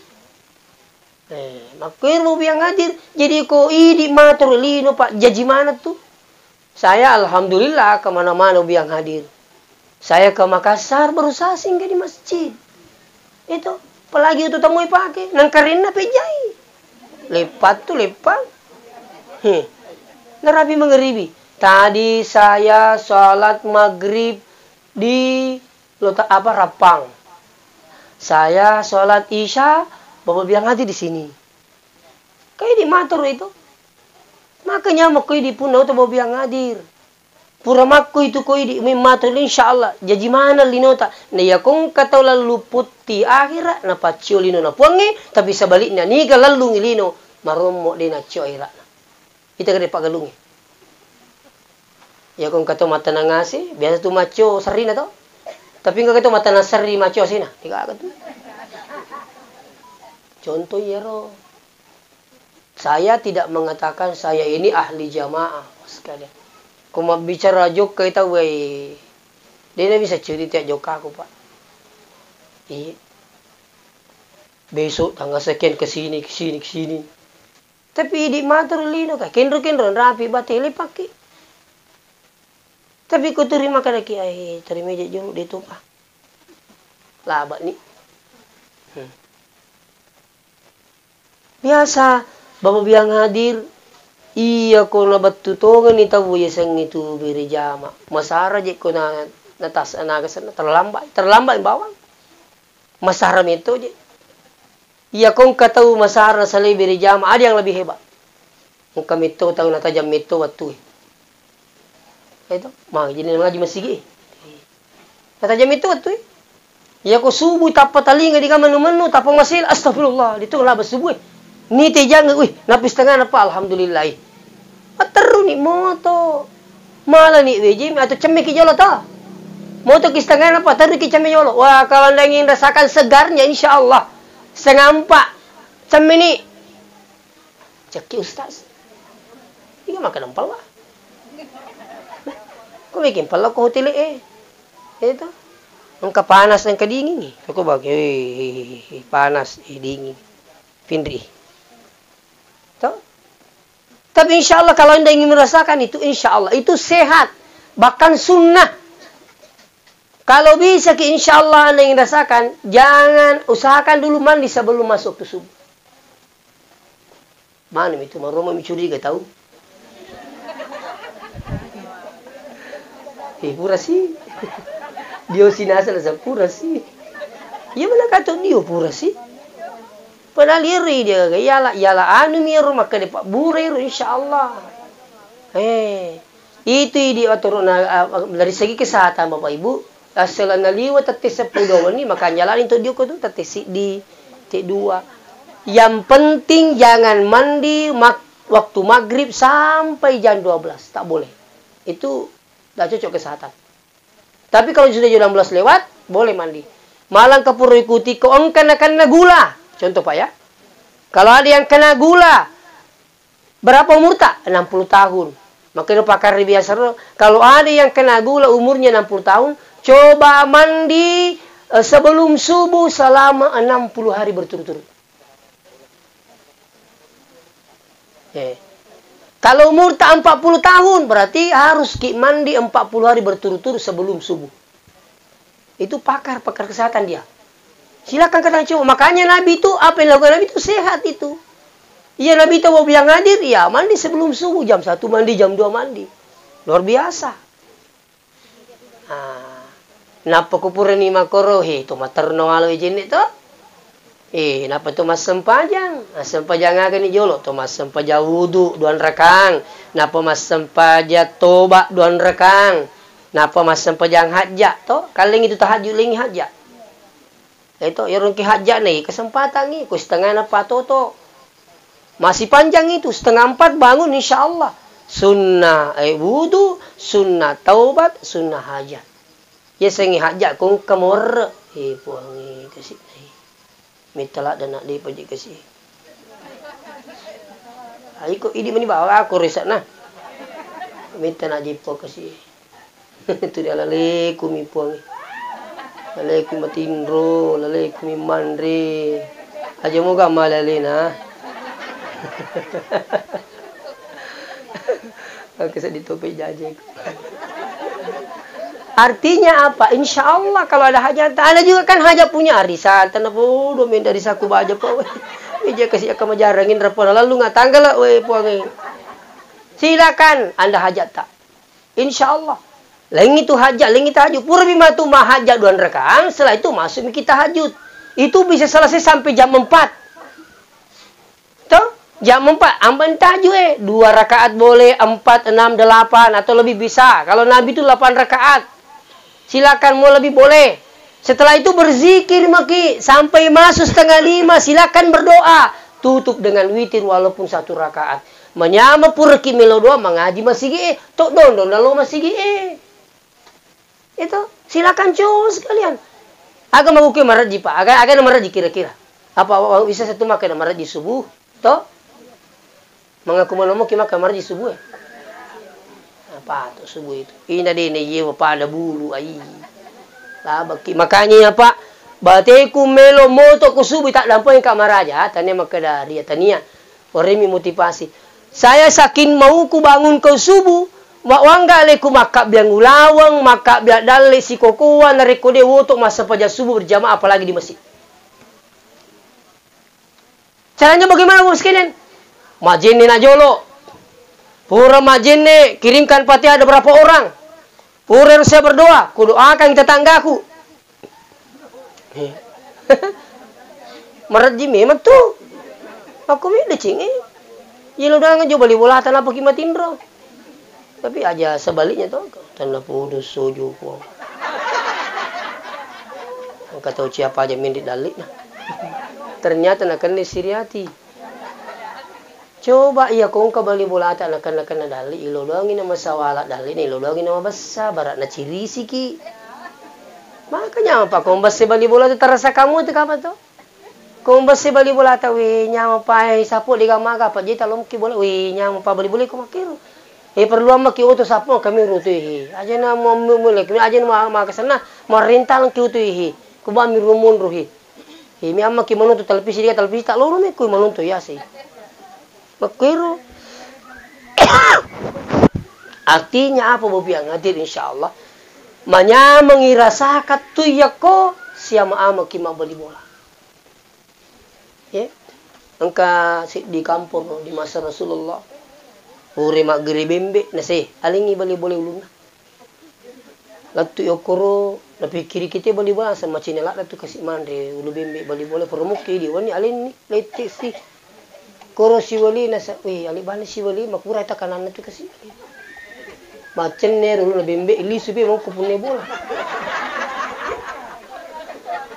Makuir mo biyang hadir. Jadi ko idi matur lino pak jaji mana tu. Saya alhamdulillah kemana-mana biyang hadir. Saya ke Makassar berusaha singgah di masjid. Itu apalagi itu temui pakai nangkarin na pejai. Lepat tu lepat. Narabi mengeribi. Tadi saya sholat maghrib di Rapang. Saya sholat isya, bapak bilang hadir di sini. Kayak di matur itu. Makanya makoi di punau tu bapak bilang hadir. Pura makoi itu koi di matur insya Allah. Jadi mana linota? Nah ya kong kata lalu putih akhirat na pacio lino na puangi, tapi sebaliknya ni lalu ngilino maromo di na cio akhirat. Kita kena pak galungi. Ya kong kata mata nangasi, biasa tu maco serina to. Tapi enggak kata mata nasari maco sina. Tiga tu. Contoh ya roh. Saya tidak mengatakan saya ini ahli jamaah sekalian. Kau mau bicara jok kita wei. Dia bisa cerita jok aku pak. Iya. Besok tanggal sekian kesini. Tapi di matur lino kah. Kendro rapi bateli pakai. Tapi ku terima kada ki terima je julu dia tu pak. Labak ni. Biasa bapak bilang hadir. Iya ko na batutongan ni tabu yesang itu beri jama. Masara je ko na natas anagasan terlambat bawang. Masara itu je. Iya kong katahu masara sa beri jama ada yang lebih hebat. Ang kamito tahu na tajam mito waktu. Itu mah jadi ngaji masigi. Kata jam itu waktu ya ko subuh tapa talinga di kamanu-manu tapang masil astagfirullah dito labas subuh. Ni te jangan napis tengah apa alhamdulillah. Ateru ni moto. Mala ni wejim atau cemik jolo ta. Moto kistangan apa teru ki cemik jolo. Wah kalau anda ingin rasakan segarnya insyaallah setengah 4 cemini. Ceki ustaz. Ini makan empal wah. Kau bikin pala ko hotel Itu. Ang kapanas ng kadingin Ako bagi panas dingin. Pindri. Tahu? Tapi insya Allah kalau anda ingin merasakan itu insya Allah itu sehat. Bahkan sunnah. Kalau bisa insya Allah anda ingin rasakan, jangan usahakan dulu mandi sebelum masuk ke subuh. Mana itu maroma mencuriga tahu? Pura sih. Dio sinasa sa pura sih. Iya mana kata Dio pura sih. Padahal iri dia yala anu miro maka de pak burero insyaallah. Itu di atur dari segi kesehatan Bapak Ibu, asal naliwat tete 10 ni maka nyalain itu Dio ko tu tete di T2. Yang penting jangan mandi waktu maghrib sampai jam 12, tak boleh. Itu tidak cocok kesehatan. Tapi kalau sudah jam 16 lewat, boleh mandi. Malang kepuru ikuti kau kena gula. Contoh Pak ya. Kalau ada yang kena gula, berapa umur tak? 60 tahun. Makanya pakar biasa. Kalau ada yang kena gula umurnya 60 tahun, coba mandi sebelum subuh selama 60 hari berturut-turut. Kalau umur tak 40 tahun, berarti harus mandi 40 hari berturut-turut sebelum subuh. Itu pakar kesehatan dia. Silakan kata coba. Makanya Nabi itu, apa yang dilakukan Nabi itu sehat itu. Iya Nabi itu mau bilang hadir, ya mandi sebelum subuh. Jam 1 mandi, jam 2 mandi. Luar biasa. Napa kupuran ni makorohi. Itu materno alo ijin itu. Napa tu mas sempajang? Mas sempajang akan ni jolo. Tu mas sempaja wudu 2 rekang. Napa mas sempaja toba 2 rekang. Napa mas sempajang hajat to? Kaling itu tahajud lingi hajat. Itu yang ki hajat ni kesempatan ni. Ku setengah napa to. Masih panjang itu, setengah 4 bangun insya-Allah. Sunnah wudu, sunnah taubat, sunnah hajat. Ya sengi hajat kong kamor. Puangi kasih. Mitala dan nak dipajik kasih. Aiko ini meni bawa aku risak nah. Minta nak jipo kasih. Itu dia laleku mi puangi. Laleku matindro, laleku mi mandre. Aja moga malalena. Aku sedih topi jajek. Artinya apa? Insya Allah kalau ada hajat, ada juga kan hajat punya arisan. Tanah bodoh minta dari saku baja po. Dia kasih akan majarangin rapor lalu nggak tanggal lah, weh puangi. Silakan anda hajat tak? Insya Allah. Lain itu hajat, lain itu hajat. Pura bima tu mah hajat 2 rekang. Setelah itu masuk kita hajut. Itu bisa selesai sampai jam 4. Tuh? Jam 4, amban tahajud 2 rakaat boleh, 4, 6, 8 atau lebih bisa. Kalau Nabi itu 8 rakaat. Silakan mau lebih boleh. Setelah itu berzikir maki sampai masuk 4:30, silakan berdoa. Tutup dengan witir walaupun 1 rakaat. Menyama purki melo doa mengaji masih tok don lalu masih Itu silakan cus sekalian. Agak mau ke maraji Pak, agak maraji kira-kira. Apa bisa satu makan maraji subuh? Toh? Mengaku menemuki makan maraji subuh ya? Apa tuh subuh itu? Ini ye pada bulu ai. Lah makanya apa? Bateku melo moto ku subuh tak lampaui kamar aja, tanya maka dari tania. Oremi motivasi. Saya saking mau ku bangun ke subuh, wangga leku makak biang ulawang, makak biak dalle si kokoan dari kode woto masa pajak subuh berjamaah apalagi di masjid. Caranya bagaimana bos sekalian? Majene najolo. Pura majene kirimkan Fatihah ada berapa orang? Pura saya berdoa, kudoakan tetanggaku. Maraji memang tuh. Aku mi decing Yelo udah ngejo bali bola tanah apa kimatindro. Tapi aja sebaliknya tuh tanah putus sojo po. Angkat tahu siapa aja mindik dalik nah. Ternyata nak kena siriati. Coba iya kong ka bali bola tanah kena dalik ilo doangin nama sawala dalik nih ilo doangin nama basa barat na ciri siki. Makanya apa kong basa bali bola tu terasa kamu tu kapan tuh? Kung basi bali bola ta we nya pa sapo di gamaga pa jita lom ki bola we nya pa bali bola ko makiro perlu maki uto sapo kami rutu aja na mo mulai kami aja na makasana mo rental ki uto ko ba mi rumun ruhi mi amma ki manunto televisi tak loro me ko manunto ya sih makiro. Artinya apa bobi yang hadir insyaallah manya mengirasakan tu yako siama ama ki bali bola. Ya, angka di kampung di masa Rasulullah, ure mak gere bembe nasi, alingi bali boleh uluna. Latu yokoro, tapi kiri kita bali bola sama Cina lah latu kasih mandre ulu bembe bali boleh permuki di wani alin ni letik si, koro si wali nasa, ali balik si wali makura ita kanan tu kasih. Macam ni ulu bembe ili subi mau kupune bola.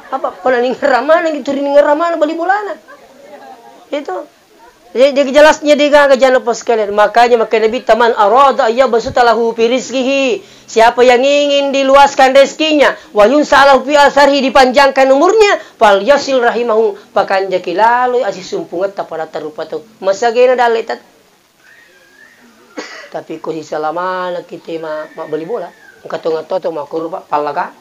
Apa pernah ningramana gitu ningramana bali bolana itu jadi jelasnya dia jangan lupa sekalian makanya Nabi taman arada ya basutalahu fi rizqihi siapa yang ingin diluaskan rezekinya wa yunsalahu fi asarhi dipanjangkan umurnya fal yasil rahimahu pakan jakilalu asis sumpungat pada tarupa tu masagena daletat tapi ko si salamana kita mak bali bola ngato-ngato makur palaga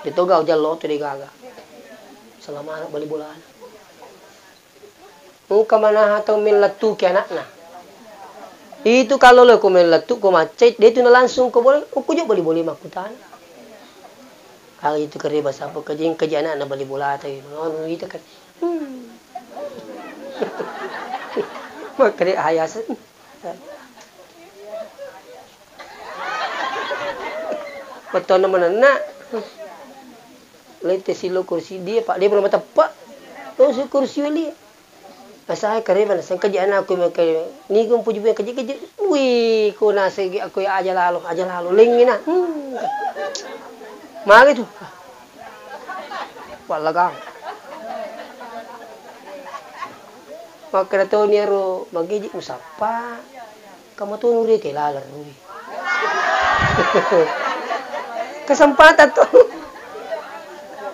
itu gau jalo tu digaga selama anak bali bola muka mana atau melatu ke anaknya itu kalau lo ko melatu ko macet dia itu langsung ko boleh ko juga bali makutan kalau itu kerja bahasa apa kerja anak bali bola tadi no itu kan makre ayas betul nama nak lete silo kursi dia pak dia belum tepat Oh, si kursi wali. Saya kareban sang kerjaan aku ni kung puji kerja. Wih, ko nasa ako aja lalu lingin na. Magi tu. Walagang. Maka to ni ro magiji usapa. Kamu tuh nuri kelalar nuri. Kesempatan tuh.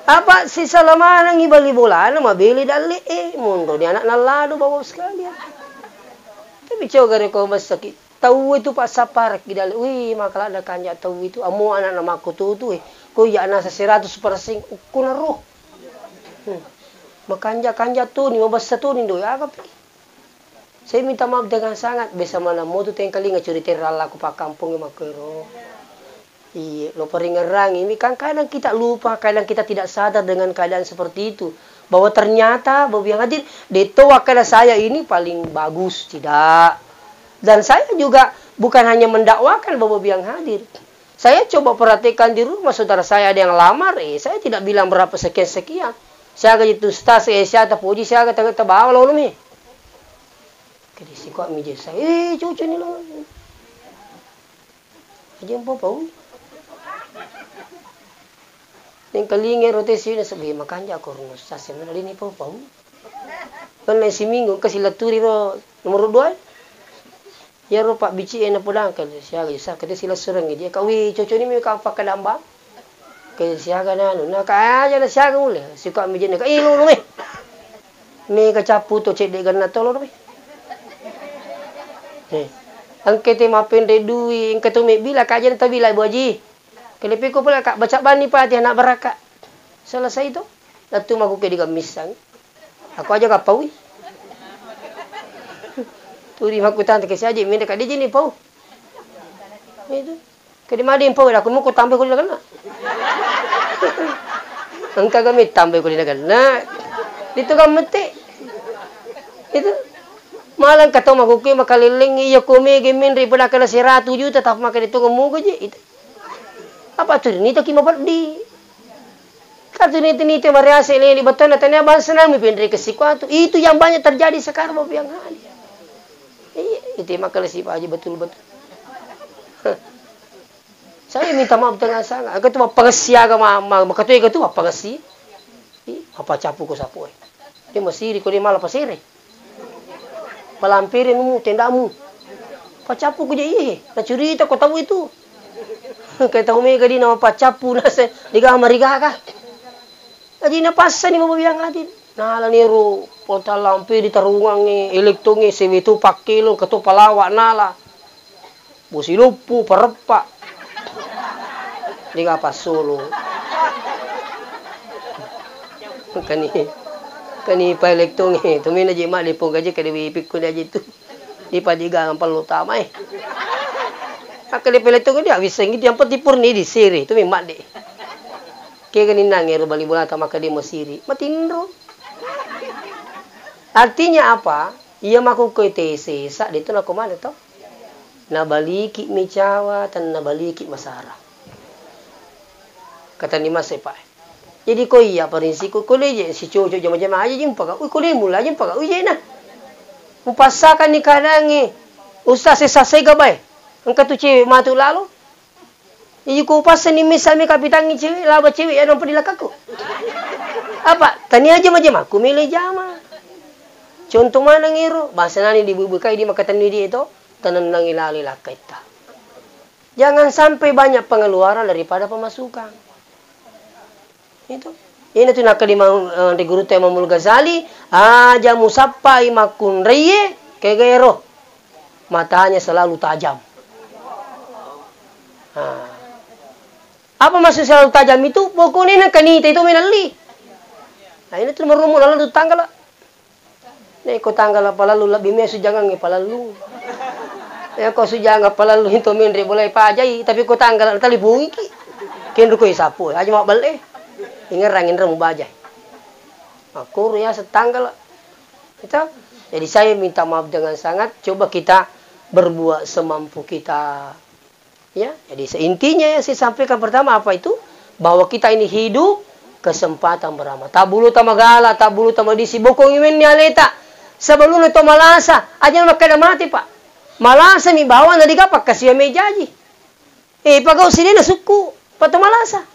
Apa si Salaman ang ibali bola na mabili dali mundo ni anak nalado bawa sekalian. Tapi coba ko masakit. Tahu itu pak saparek gidali. Wih makala ada kanya tahu itu amo anak nama aku tu ko ya na sa 100% ukuna ro. Makanja tu ni mabasa tu ni do ya kapi. Saya minta maaf dengan sangat besa mana mo tu tengkali ngacuri terala ko pa kampung makero. Iya, lo peringerang ini kan kadang kita lupa, kadang kita tidak sadar dengan keadaan seperti itu. Bahwa ternyata bahwa yang hadir, deto wakala saya ini paling bagus, tidak. Dan saya juga bukan hanya mendakwakan bahwa yang hadir. Saya coba perhatikan di rumah saudara saya ada yang lamar, saya tidak bilang berapa sekian. Saya gaji tu stas, saya tak puji, saya kata bawa lo nih. Jadi si kok mijis saya, cucu ni lo. Aja apa Neng kalinge rotasi na sabi makanja ko ron sa semana ni po. Kan na si Minggo kasi laturi ro nomor 2. Ya ro Pak Bici na pulang kan siya sa kadi sila surang dia kawi cucu ni mi ka pakadamba. Kaya siya na no na kaya na siya ule. Si ka mi na ka ilo no me. Me ka chapu to cede gan na tolo me. Ang kete mapende dui ang katume bila kaja na tabila buaji. Kelepi ko pula kak baca bani pati anak beraka. Selesai itu. Latu maku ke diga misang. Aku aja kapawi. Turi maku tante ke saja minta kak dia ni pau. Itu. Ke di madi pau aku mau ku tambah ku dilagan. Angka kami tambah ku dilagan. Nah, itu gamete. Itu. Malang kata maku ke makaliling iya kome gemin daripada kena 100 juta tak makan itu ngemu aja itu. Apa tu ni tak kimabat di kartu ni variasi ni betul na tanya bangsa nami pendiri kesikuatu itu yang banyak terjadi sekarang bapak yang ada itu makanya si Pak Haji betul saya minta maaf dengan sangat aku tu pengesiaga mama kata itu apa pengesi apa capu ko sapu dia masih ko dia malah pasire palampirin mu tendamu apa capu ko je na cerita ko tahu itu kata umega di nama pacapu nase diga mariga ka aji na passa ni mababiyang atin nala ni ro ponta lampi di tarungang ni elektongi sewitu pakilo kato palawa nala busilupu parepa diga pasolo kani pa elektongi tumina ji mali po gaji kadi wipik ko aji tu di padiga ang palutama Akali pala itu dia wiseng itu yang petipur ni di siri itu memang deh. Kaya ganin nangero bali bola maka dia masiri. Matindro. Artinya apa? Ia maku koy tese sa dito na kumana to. Nabaliki mi cawa tan nabaliki masara. Kata ni Mas Pak. Jadi ko iya parinsi ko koleje si coco jama-jama aja jimpa ka. Uy kolej mula jimpa ka. Uy na. Mupasakan ni kadangi. Ustaz sesasay gabay. Angkat tu cewek matu lalu. Iyi ko pasan ni misalnya kapitangi cewek laba cewek yang nampak di lakaku. Apa? Tani aja macam aku milih jama. Contoh mana ngiru? Bahasa nani dibubukai di makatan dia itu tanan nang ilali lakaita. Jangan sampai banyak pengeluaran daripada pemasukan. Itu. Ini tu nak kelima di guru Imam Ghazali aja musaffa imakun reye kegero. Matanya selalu tajam. Apa maksud selalu tajam itu? Pokoknya nak kanita itu menali. Nah ini tuh merumu lalu tu tanggal lah. Nih kau tanggal apa lalu lebih mesu jangan nge palalu. Ya kau sujangan palalu itu mindre boleh pajai tapi kau tanggal tali bungi ki. Kendu kau isapu aja mau balik. Ingerangin remu bajai. Aku ya setanggal lah. Itu. Jadi saya minta maaf dengan sangat. Coba kita berbuat semampu kita. Ya, jadi seintinya yang saya sampaikan pertama apa itu? Bahwa kita ini hidup kesempatan beramal. Tabulu tamagala, tabulu tamadisi bokong imen ni aleta. Sebelum itu malasa, aja makada mati pak. Malasa mi bawa na digapak kasi may jaji. Pagaw sini na suku, pato malasa.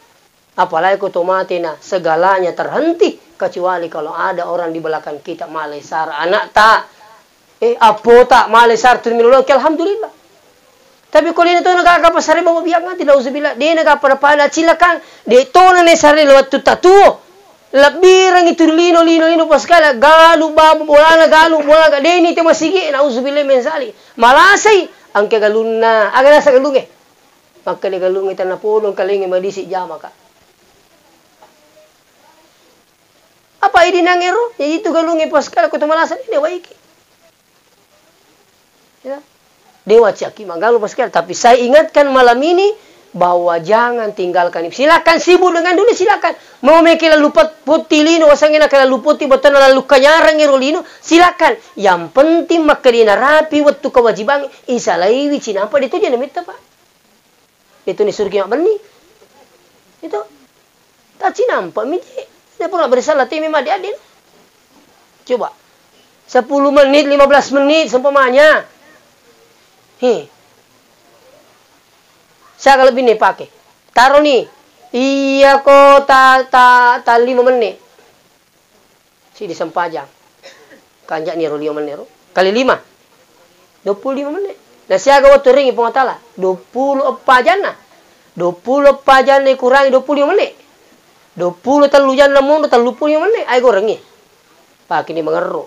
Apalagi kau mati na segalanya terhenti kecuali kalau ada orang di belakang kita malesar anak tak. Apo tak malesar terminologi alhamdulillah. Tapi kalau ini tuh nagkakapasari mo biyak nga tinauzubillah di nagkaparapala silakan di to na ne sarili lewat tatuo. Labirang itu lino paskala galu babu bola ga deni te masigi nauzubillah min zalik. Malasay ang kagalunna aga nasa galunge. Maka ni galunge tan napulong kalingi madisi jama ka. Apa ini nangero? Ya itu galunge paskala ko tumalasan ini waiki. Ya. Dewa Caki Manggalo paskala. Tapi saya ingatkan malam ini bahwa jangan tinggalkan. Silakan sibuk dengan dunia, silakan. Mau mekila lupat putih lino, wasangina kala luputi betul lalu kanyarang lino, silakan. Yang penting makarina rapi waktu kewajiban isalai wici nampak itu jangan minta pak. Itu ni surga mak berni. Itu tak nampak miti. Dia pun nak bersalah tim memang dia adil. Coba 10 menit, 15 menit seumpamanya. Saya kalau bini pakai. Taruh nih. Iya kok ta 5 menit. Si disempajang. Kanjak ni 5 menit. Kali 5. 25 menit. Nah saya waktu ringi pengatala. 24 jana. 24 jana dikurangi 25 menit. 20 terlalu jana namun 30 menit. Ayo ringi. Pakai ni mengeruk.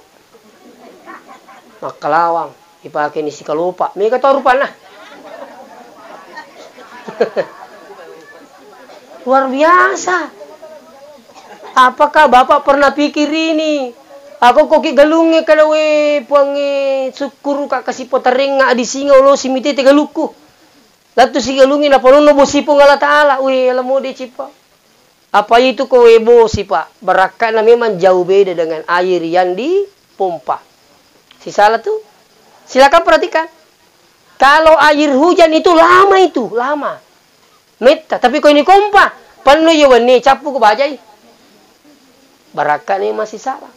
Makalawang. Dipakai ni si kalupa. Mereka tahu rupa nah. Luar biasa. Apakah Bapak pernah pikir ini? Aku koki galungi kalau puangi syukur kak kasih potering nga di singa ulo si miti te galuku. Lalu si galungi na pono bosi po ngala taala. Alam mo di cipa. Apa itu kowe bosi pak? Barakat na memang jauh beda dengan air yang dipompa. Si salah tuh. Silakan perhatikan. Kalau air hujan itu lama. Meta, tapi kau ini kompa, penuh ya wani capu ke bajai. Barakat ni masih salah.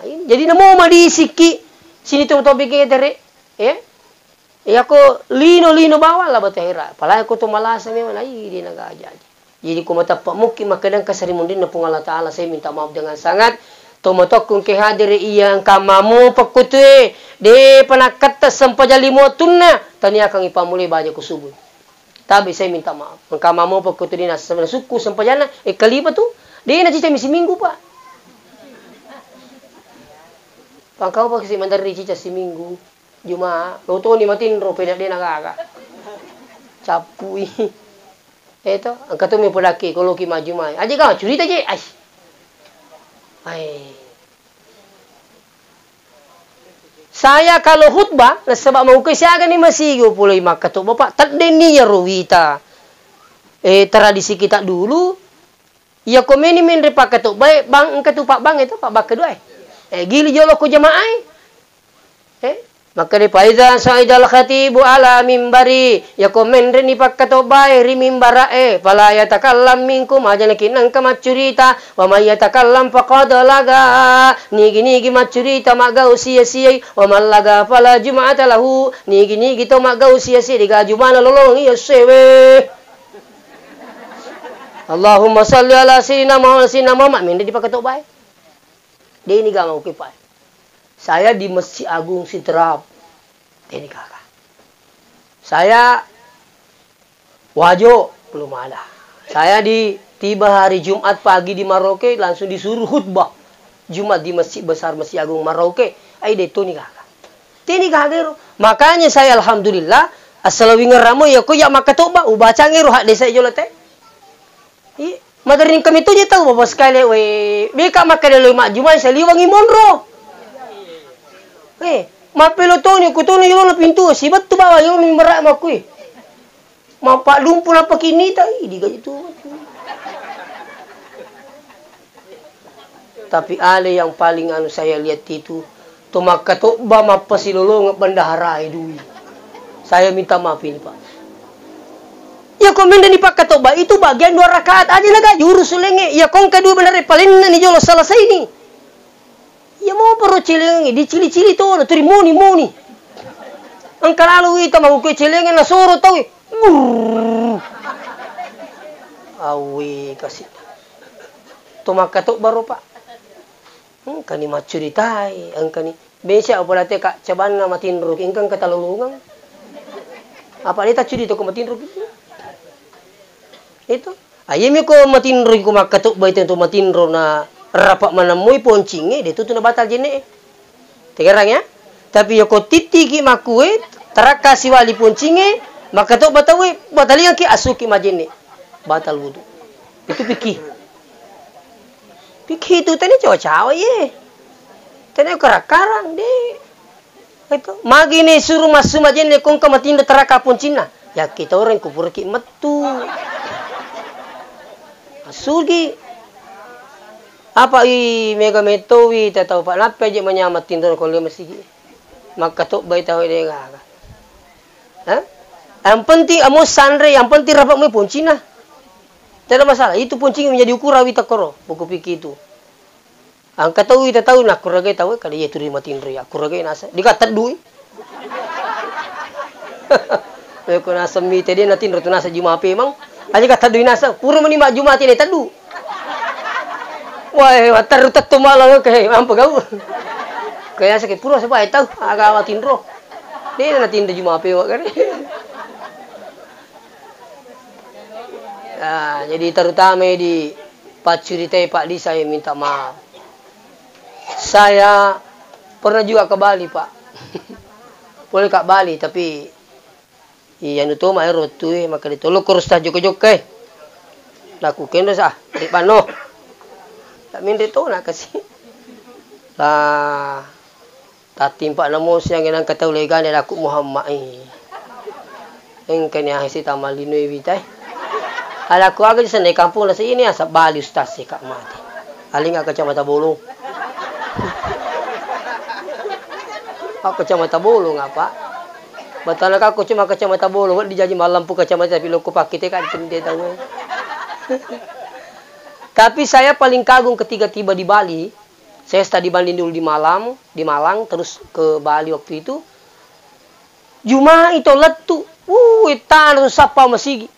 Ini jadi namo madi siki sini tu bikin tere, aku lino bawa lah batera. Palai aku tu malas memang lagi di negara jadi. Jadi aku mata pak mungkin makadang kasari mundin na pungala taala saya minta maaf dengan sangat. Tomatok kung kehadiri iyang kamamu pakutwe de panakat sempajali mo tunna tanya kang ipamuli baja ko subuh. Tapi saya minta maaf. Kamamu pakutwe na suku sempajana kaliba tu de na cica misi minggu pak. Pangkau pa kasi mandari cica si minggu. Juma loto ni matin ro pena de nagaga. Capui. Eto ang katumi podaki kalau ki maju mai. Aje ka curita je. Saya kalau khutbah, sebab mau ke siaga ni masih pulai maka tu bapak terdeni ya ruwita. Tradisi kita dulu, ya komeni menre pakai tu baik bang engkau pak bang itu pak bak kedua. Gili jolo ko jamaah. Maka di paiza sa'idal khatibu ala mimbari ya komen reni pakkatobai ri mimbara fala yatakallam minkum ajana kinang kamacurita wa may yatakallam faqad laga nigi macurita magau sia-sia wa man laga fala jum'ata lahu nigi to magau sia-sia diga jumana lolong iya sewe Allahumma salli ala sayyidina Muhammad min di pakkatobai dia ini gak mau kipai. Saya di Masjid Agung Sidrap. Ini kakak. Saya wajo belum ada. Saya tiba hari Jumat pagi di Maroke langsung disuruh khutbah Jumat di Masjid Besar Masjid Agung Maroke. Itu nih kakak. Ini kakak. Makanya saya alhamdulillah asalawi ngeramo ya ko ya makatoba ubaca ngero hak desa jolate. Madaring kami tu je tahu bapak sekali beka makadalo mak Jumat saliwangi monro. Mapelotoni kutoni yolo na pintu sibat tu bawa yolo merak makui. Mapak lumpur apa kini tai di gaji tu. Tapi ale yang paling anu saya lihat itu tu makato ba mapasilolo ng bendahara dulu. Saya minta maaf ini Pak. Ya kau mendani pak katoba itu bagian 2 rakaat aja naga jurus lenge. Ya kau kedua benar paling nih jolo selesai ini. Ya mau perlu cilenge di cili-cili tuh na turi moni. Angka lalu itu mau kue cilenge na soro tau. Awi kasih. Toma katok baru pak. Kani macuritai angkani. Besa apa late kak caban na matinro ingkang katalulungan. Apa dia tak curi tu ko matinro itu ayemi ko matinro ko makatok ba itu matinro na rapak manamui poncinge dia tu na batal jene tegerang ya tapi yo ko titiki makue teraka siwali poncinge makatok batawe batalian ki asuki majene batal wudu itu piki itu tadi cawa-cawa ye tadi kerakaran deh itu magine suruh masuk majene kong kamatinda teraka poncina ya kita orang kubur ki metu Sugi apa i mega metowi tatau pak napa je menyamat tindor kalau masih maka tok bayi tahu dia enggak yang penting amo sandre yang penting rapat mo poncina tidak masalah itu poncing menjadi ukuran wita koro buku pikir itu angkat tahu wita tahu nak kuragai tahu kali ya turi matindri aku ragai nasa dikatat dui aku nasa mi tadi nanti tu nasa juma apa emang aja kata duit nasa, pura menima Jumat ini tadu. Wah, watar utat malang ke, mampu kau. Kaya sakit pura sebab tahu, agak awatin roh. Dia nanti indah Jumat pewak kan. Nah, jadi terutama di Pak curitai Pak Di saya minta maaf. Saya pernah juga ke Bali Pak. Boleh ke Bali tapi iya nu to mai rotu maka ditolok kurus ta joko-joko laku kendo sah di pano tak min to nak kasih lah tak timpak namo siang nang katau legan aku Muhammad engkan ya si tamalino witai ala ku aga di kampung la sini asa Bali ustaz si kak mati aling aga kacamata bolong aku kacamata bolong apa Batala aku cuma kacamata bolong, di jaji malam pun kacamata tapi loko pakai kan dia tahu. Tapi saya paling kagum ketika tiba di Bali. Saya tadi banding dulu di Malang terus ke Bali waktu itu. Juma itu letu, tanah sapa masigi.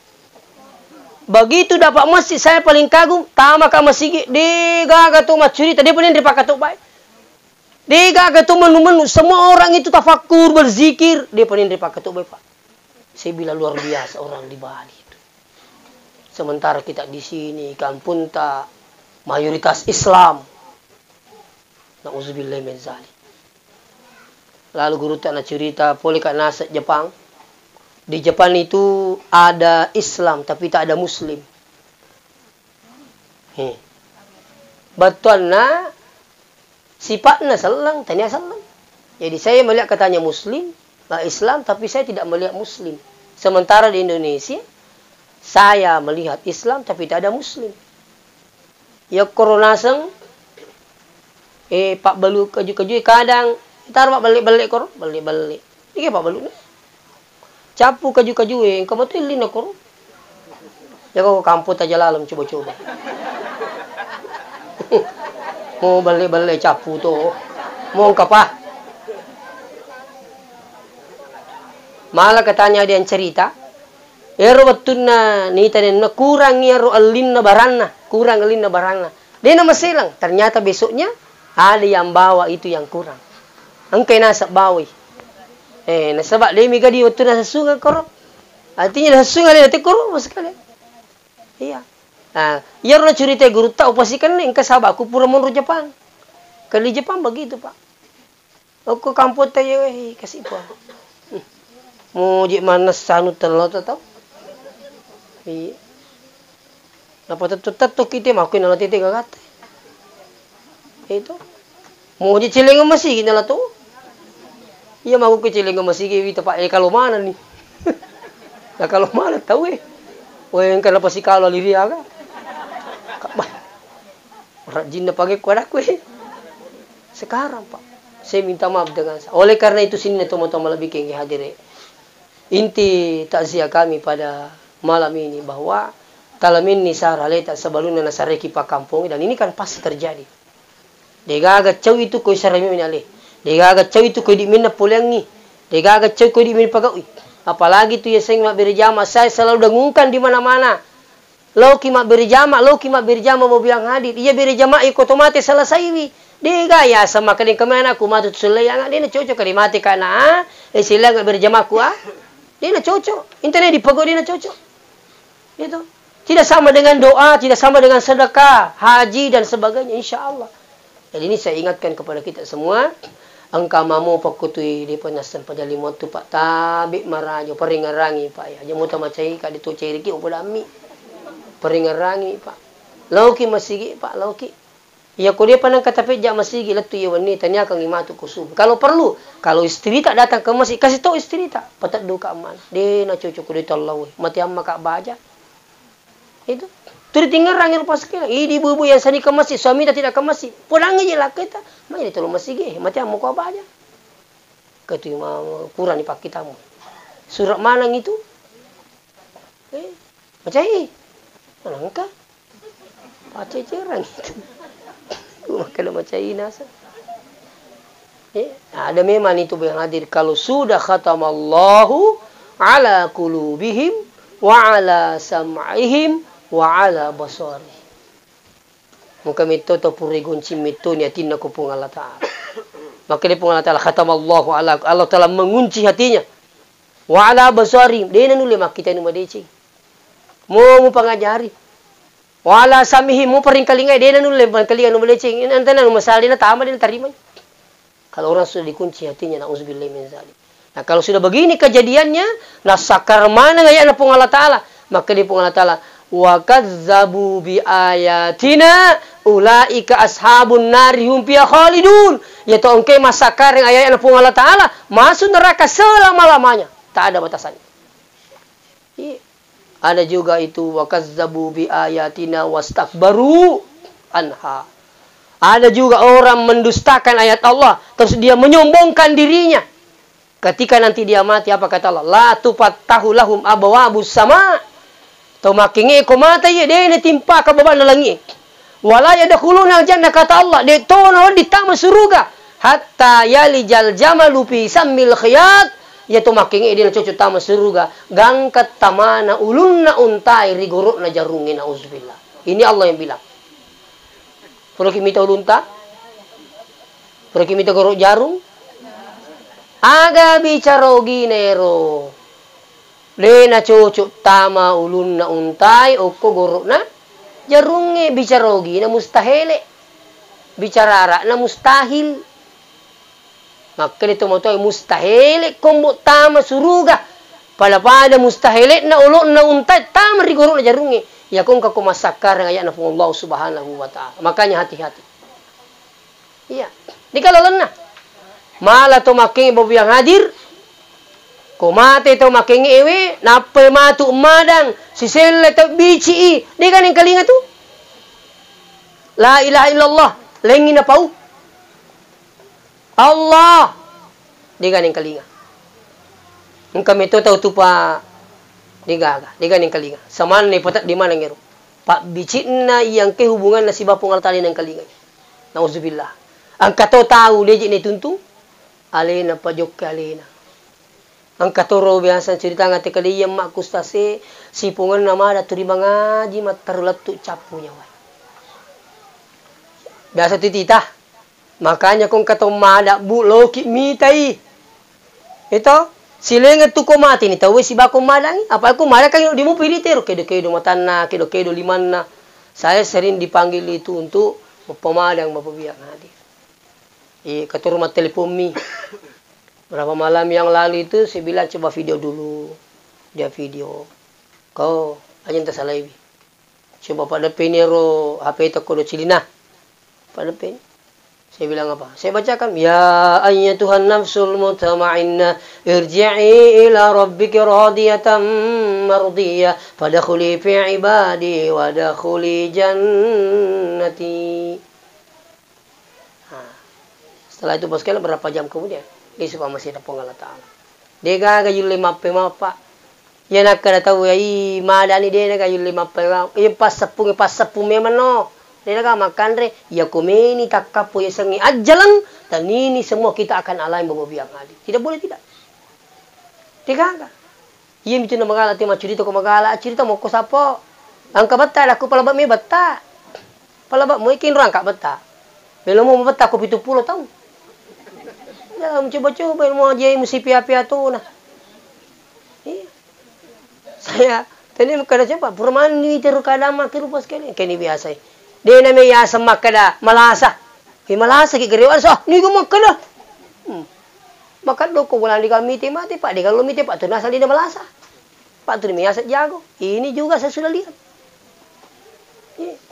Begitu dapat masjid saya paling kagum, tama ka masigi, digaga tu macuri tadi pun dia pakai tu baik. Dia kata menu-menu semua orang itu tafakur berzikir dia paling dipakai tuh Pak. Saya bilang luar biasa orang di Bali itu. Sementara kita di sini kampung tak mayoritas Islam. Nauzubillah min zalik. Lalu guru tak nak cerita boleh kat nasa Jepang. Di Jepang itu ada Islam tapi tak ada Muslim. Betul na sifatnya selang, tanya selang. Jadi saya melihat katanya Muslim, Islam, tapi saya tidak melihat Muslim. Sementara di Indonesia, saya melihat Islam, tapi tidak ada Muslim. Ya corona seng, Pak Balu keju-keju kadang, ntar Pak balik-balik kor, balik-balik. Ini Pak Balu nih. Capu keju-keju, kamu tuh lina kor. Ya kau kamput aja lalam coba-coba. Mau balik-balik capu tuh. Mau apa? Malah katanya ada yang cerita. Ero betulna ni tadi kurang ya ro alinna barana, kurang alinna barana. Dia nama selang. Ternyata besoknya ada yang bawa itu yang kurang. Angkai nasa bawi. Nasabak dia miga di waktu nasa sungai korok. Artinya nasa sungai dia korok sekali. Iya. Nah, ya orang cerita guru tak upasikan ni engkau sahabat aku pura monro Jepang. Kali Jepang begitu Pak. Aku kampung tayo kasih apa? Mau je mana sanu telur tahu? Iya. Napa tetap kita makuin nalar titik kata. Itu. Mau je celeng masih kita lah tu. Iya mau ke celeng masih kita Pak. Kalau mana ni? Nah kalau mana tahu Wah engkau apa sih kalau liria kan? Rajin pakai kuat aku sekarang Pak saya minta maaf dengan oleh karena itu sini teman-teman lebih kenggi hadir inti takziah kami pada malam ini bahwa talamin ni saraleta sebaluna nasareki pa kampung, dan ini kan pasti terjadi. Degaga caw itu koi sarami minale. Degaga caw itu koi di minna pulangi. Degaga caw koi di minna pagawi. Apalagi tu ya sing mak berjama, saya selalu dengungkan di mana-mana. Loki mak berjama mau bilang hadir. Iya berjama ikut otomatis selesai wi. Dega ya sama kadang kemana aku matut sulayang dia na cocok kali mati kana sila nggak berjama aku dia na cocok internet di pagod dia na cocok itu tidak sama dengan doa, tidak sama dengan sedekah, haji dan sebagainya, insya Allah. Jadi ini saya ingatkan kepada kita semua, angka mamu pakutui di penasan pajalimot tu pak tabi marajo peringarangi pak ya jamu tamacai ka ditu ceriki upulami peringarangi pak lauki masigi pak lauki. Ya kau dia pandang kata peja masih gila tu ya wanita ni akan ngimatu kusum. Kalau perlu, kalau istri tak datang ke masjid, kasih tahu istri tak, patat duka aman. Dia nak cucu kulit Allah, mati amma kak baja. Itu. Tu ditinggal rangil pas kira. Ini ibu-ibu yang sani ke masjid, suami tak tidak ke masjid. Pulang aja lah kita. Mana ditolong masjid ge, mati amma kak baja. Katu kurang ni pak kita mu. Surat mana itu? Macam ini. Mana engkau? Pakai cerang itu. Kalau macam ini nasa. Ada memang itu yang hadir. Kalau sudah khatamallahu ala qulubihim wa ala sam'ihim wa ala basari. Maka mito to purigon cimito ni atin na kupung Allah Ta'ala. Maka dia pun Allah Ta'ala khatamallahu ala Allah Ta'ala mengunci hatinya. Wa ala basari. Dia nanuli makita ni madeci. Mau pangajari. Wala samihi mo paring kalingay dia nanulem kalingan no melecing antena no masali na tama din terima. Kalau orang sudah dikunci hatinya, nauzubillahi min zalik. Nah, kalau sudah begini kejadiannya, nasakar mana ngaya na pung Allah Taala, maka di pung Allah Taala wa kazzabu bi ayatina ulaika ashabun nari hum fiha khalidun. Yaitu engke masakar yang ayat na pung Allah Taala masuk neraka selama-lamanya, tak ada batasannya. Iya. Ada juga itu wakazzabu bi ayatina wastakbaru anha. Ada juga orang mendustakan ayat Allah terus dia menyombongkan dirinya. Ketika nanti dia mati apa kata Allah? La tufattahu lahum abwabus sama. Tau makinge ko mata ye de ne timpa ka baban langi. Wala yadkhuluna jannah kata Allah, de tono di tamu surga hatta yalijal jamalu fi sammil khiyat. Ya tu makinge dia cucu tama surga gangkat tamana ulunna untai rigorok na jarungi nauzubillah. Ini Allah yang bilang. Kalau kimi tahu lunta, kalau kimi tahu gorok jarung, aga bicara ginero. Lena cucu tama ulunna untai oko gorok na jarungi bicara gina mustahile, bicara na mustahil. Maka itu mau tahu mustahil kombo tama suruga. Pada mustahil na ulun na untai tama rigorok na jarungi. Ya kung kako masakar ng ayat na pong Allah subhanahu wa ta'ala. Makanya hati-hati. Iya. Di kalalan na. Mala to making ibaw yang hadir. Kumate to making iwi. Napay matu umadang. Sisila to bici. Di kaning kalinga to. La ilaha illallah. Lengin na pau. Allah di ganing kalinga. Ang kami to tahu tu pa di ganing kalinga. Saman ni patat di mana ngero. Pak bicin na iyang kehubungan na si bapong altali ng kalinga. Nauzubillah. Ang kato tahu leji ni tuntu alena pajok kalena. Ang katoro biasa cerita ngate kaliyam mak kustase sipungan nama da turi mangaji matarulat tu capunya wai. Biasa titita. Makanya kung katomada bulo ki mitai. Ito, silengan tu ko mati ni tahu si bako madangi. Apa aku marah kan di mo piliter kedo matana, kedo liman na. Saya sering dipanggil itu untuk pemadang mapabiyak hadir. Kata rumah telepon mi. Berapa malam yang lalu itu saya bilang coba video dulu. Dia video. Kau aja tak salah ibi. Coba pada penero HP itu kodo cilina. Pada pen. Saya bilang apa? Saya bacakan. Ya ayyatuhan nafsul mutmainnah irji'i ila rabbiki radiyatan mardiyah fadkhuli fi ibadi wa dakhuli jannati. Setelah itu bos berapa jam kemudian dia suka masih ada Allah Ta'ala. Dia gagah yule mape mapa. Ya nak kada tahu ya madani dia nak ayu 50 pas sepung memang no. Dia nak makan re ya komeni takapo ya sengi ajalan dan ini semua kita akan alami bawa adi. Tidak boleh tidak. Tiga. Iya itu na magala ti cerita ko magala cerita mo ko sapo. Angka bata aku palabak me bata. Palabak mo ikin rangka bata. Belum mau bata ko 70 tahun. Ya coba-coba mau aja mesti pia-pia tu nah. Iya. Saya tadi kada coba permani teru kada mak rupa sekali kini biasa. Dia nama ya semak kada malasa. Ki malasa ki gerewan so ni ko makada. Maka do ko bulan di kami mati Pak, di kalau miti Pak tu asal di malasa. Pak tu biasa jago. Ini juga saya sudah lihat.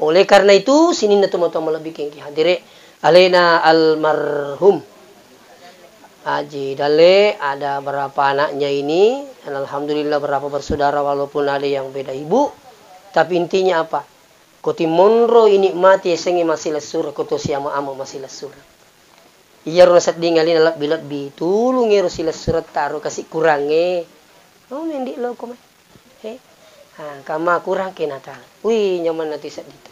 Oleh karena itu sini na tumo-tumo lebih ki hadire alena almarhum Haji Dale, ada berapa anaknya ini, dan alhamdulillah berapa bersaudara walaupun ada yang beda ibu. Tapi intinya apa? Koti monro ini mati sengi masih lesur, koto siama amo masih lesur. Iya rosat dingalin alap bilat bi, tulung ngero sila surat taruh kasih kurange. Oh mendi lo kome. Kama kurang ke Natal. Wih nyaman nanti set itu.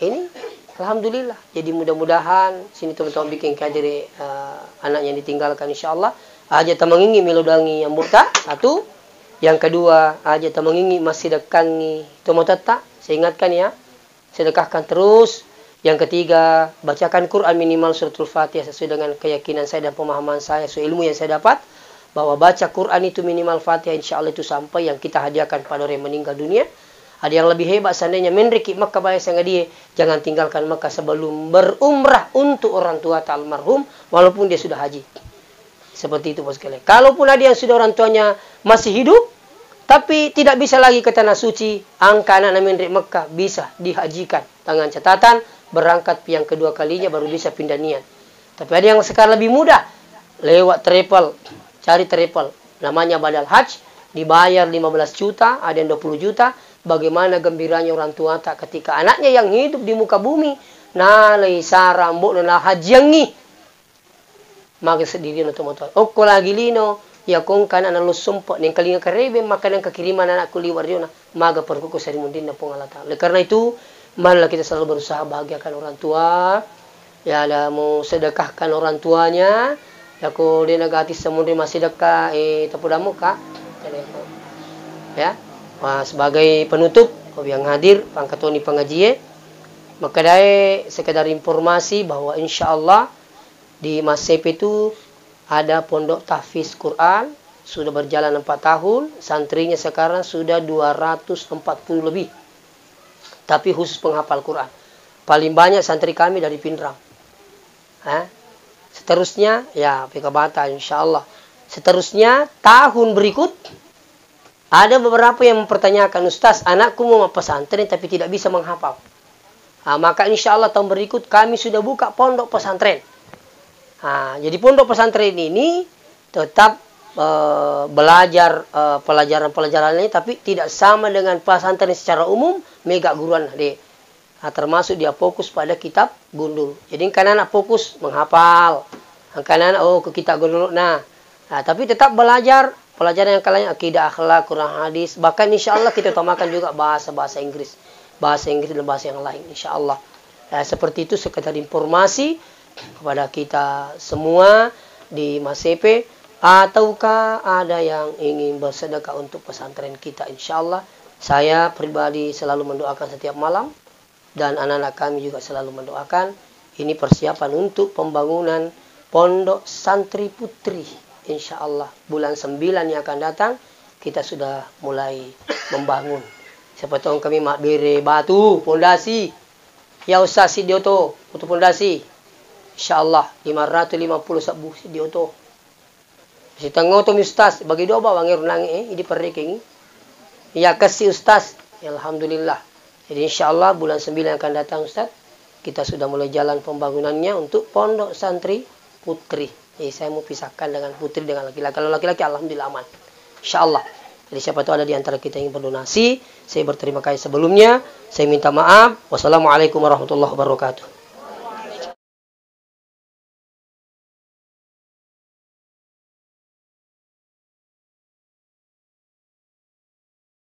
Ini alhamdulillah. Jadi mudah-mudahan sini teman-teman bikin kader anak yang ditinggalkan insyaallah aja tamangingi melodangi yang buta satu. Yang kedua aja tamangingi masih dekangi tomotata. Saya ingatkan ya. Sedekahkan terus. Yang ketiga bacakan Quran minimal suratul Fatihah sesuai dengan keyakinan saya dan pemahaman saya sesuai ilmu yang saya dapat bahwa baca Quran itu minimal Fatihah insyaallah itu sampai yang kita hadiahkan pada orang yang meninggal dunia. Ada yang lebih hebat seandainya menriki Makkah bayar sangat dia. Jangan tinggalkan Makkah sebelum berumrah untuk orang tua almarhum walaupun dia sudah haji. Seperti itu bos sekalian. Kalaupun ada yang sudah orang tuanya masih hidup tapi tidak bisa lagi ke tanah suci, angka anak menrik Makkah bisa dihajikan dengan catatan berangkat yang kedua kalinya baru bisa pindah niat. Tapi ada yang sekarang lebih mudah lewat travel, cari travel namanya badal haji dibayar 15 juta, ada yang 20 juta. Bagaimana gembiranya orang tua tak ketika anaknya yang hidup di muka bumi nalai sarambok na hajiangi maka sediri no tomoto okko lagi lino ya kong kana na lusumpo ning kalinga karebe makanan kekiriman anakku liwar yo na maga perku ko sari mundin na pongalata. Oleh karena itu marilah kita selalu berusaha bahagiakan orang tua ya ada mau sedekahkan orang tuanya ya ko dia nagati semundi masih dekat tapudamu ka ya. Wah, sebagai penutup yang hadir pangkatoni pengajian maka dae sekedar informasi bahwa insyaallah di Masep itu ada pondok tahfiz Quran sudah berjalan 4 tahun, santrinya sekarang sudah 240 lebih. Tapi khusus penghafal Quran. Paling banyak santri kami dari Pindrang. Seterusnya ya Pikabata insyaallah. Seterusnya tahun berikut ada beberapa yang mempertanyakan, Ustaz, anakku mau pesantren tapi tidak bisa menghafal. Maka insya Allah tahun berikut kami sudah buka pondok pesantren. Jadi pondok pesantren ini tetap belajar pelajaran-pelajarannya tapi tidak sama dengan pesantren secara umum, mega guruan deh. Termasuk dia fokus pada kitab gundul. Jadi kan anak fokus menghafal. Kan anak ke kitab gundul. Tapi tetap belajar pelajaran yang kalian akidah, akhlak, Quran, hadis. Bahkan insya Allah kita utamakan juga bahasa Inggris. Bahasa Inggris dan bahasa yang lain insya Allah. Seperti itu sekedar informasi kepada kita semua di Masepe. Ataukah ada yang ingin bersedekah untuk pesantren kita insya Allah. Saya pribadi selalu mendoakan setiap malam. Dan anak-anak kami juga selalu mendoakan. Ini persiapan untuk pembangunan pondok santri putri. Insya Allah bulan 9 yang akan datang kita sudah mulai membangun. Seperti orang kami mak bere batu pondasi. Ya Ustaz Sidioto untuk pondasi. Insya Allah 550 sabu Sidioto. Si tengok tu Ustaz bagi doa bawang nang ini perreking. Ya kasih Ustaz. Ya, alhamdulillah. Jadi insya Allah bulan 9 yang akan datang Ustaz kita sudah mulai jalan pembangunannya untuk pondok santri putri. Saya mau pisahkan dengan putri dengan laki-laki. Kalau laki-laki alhamdulillah aman. Insyaallah. Jadi siapa tahu ada di antara kita yang berdonasi. Saya berterima kasih sebelumnya. Saya minta maaf. Wassalamualaikum warahmatullahi wabarakatuh.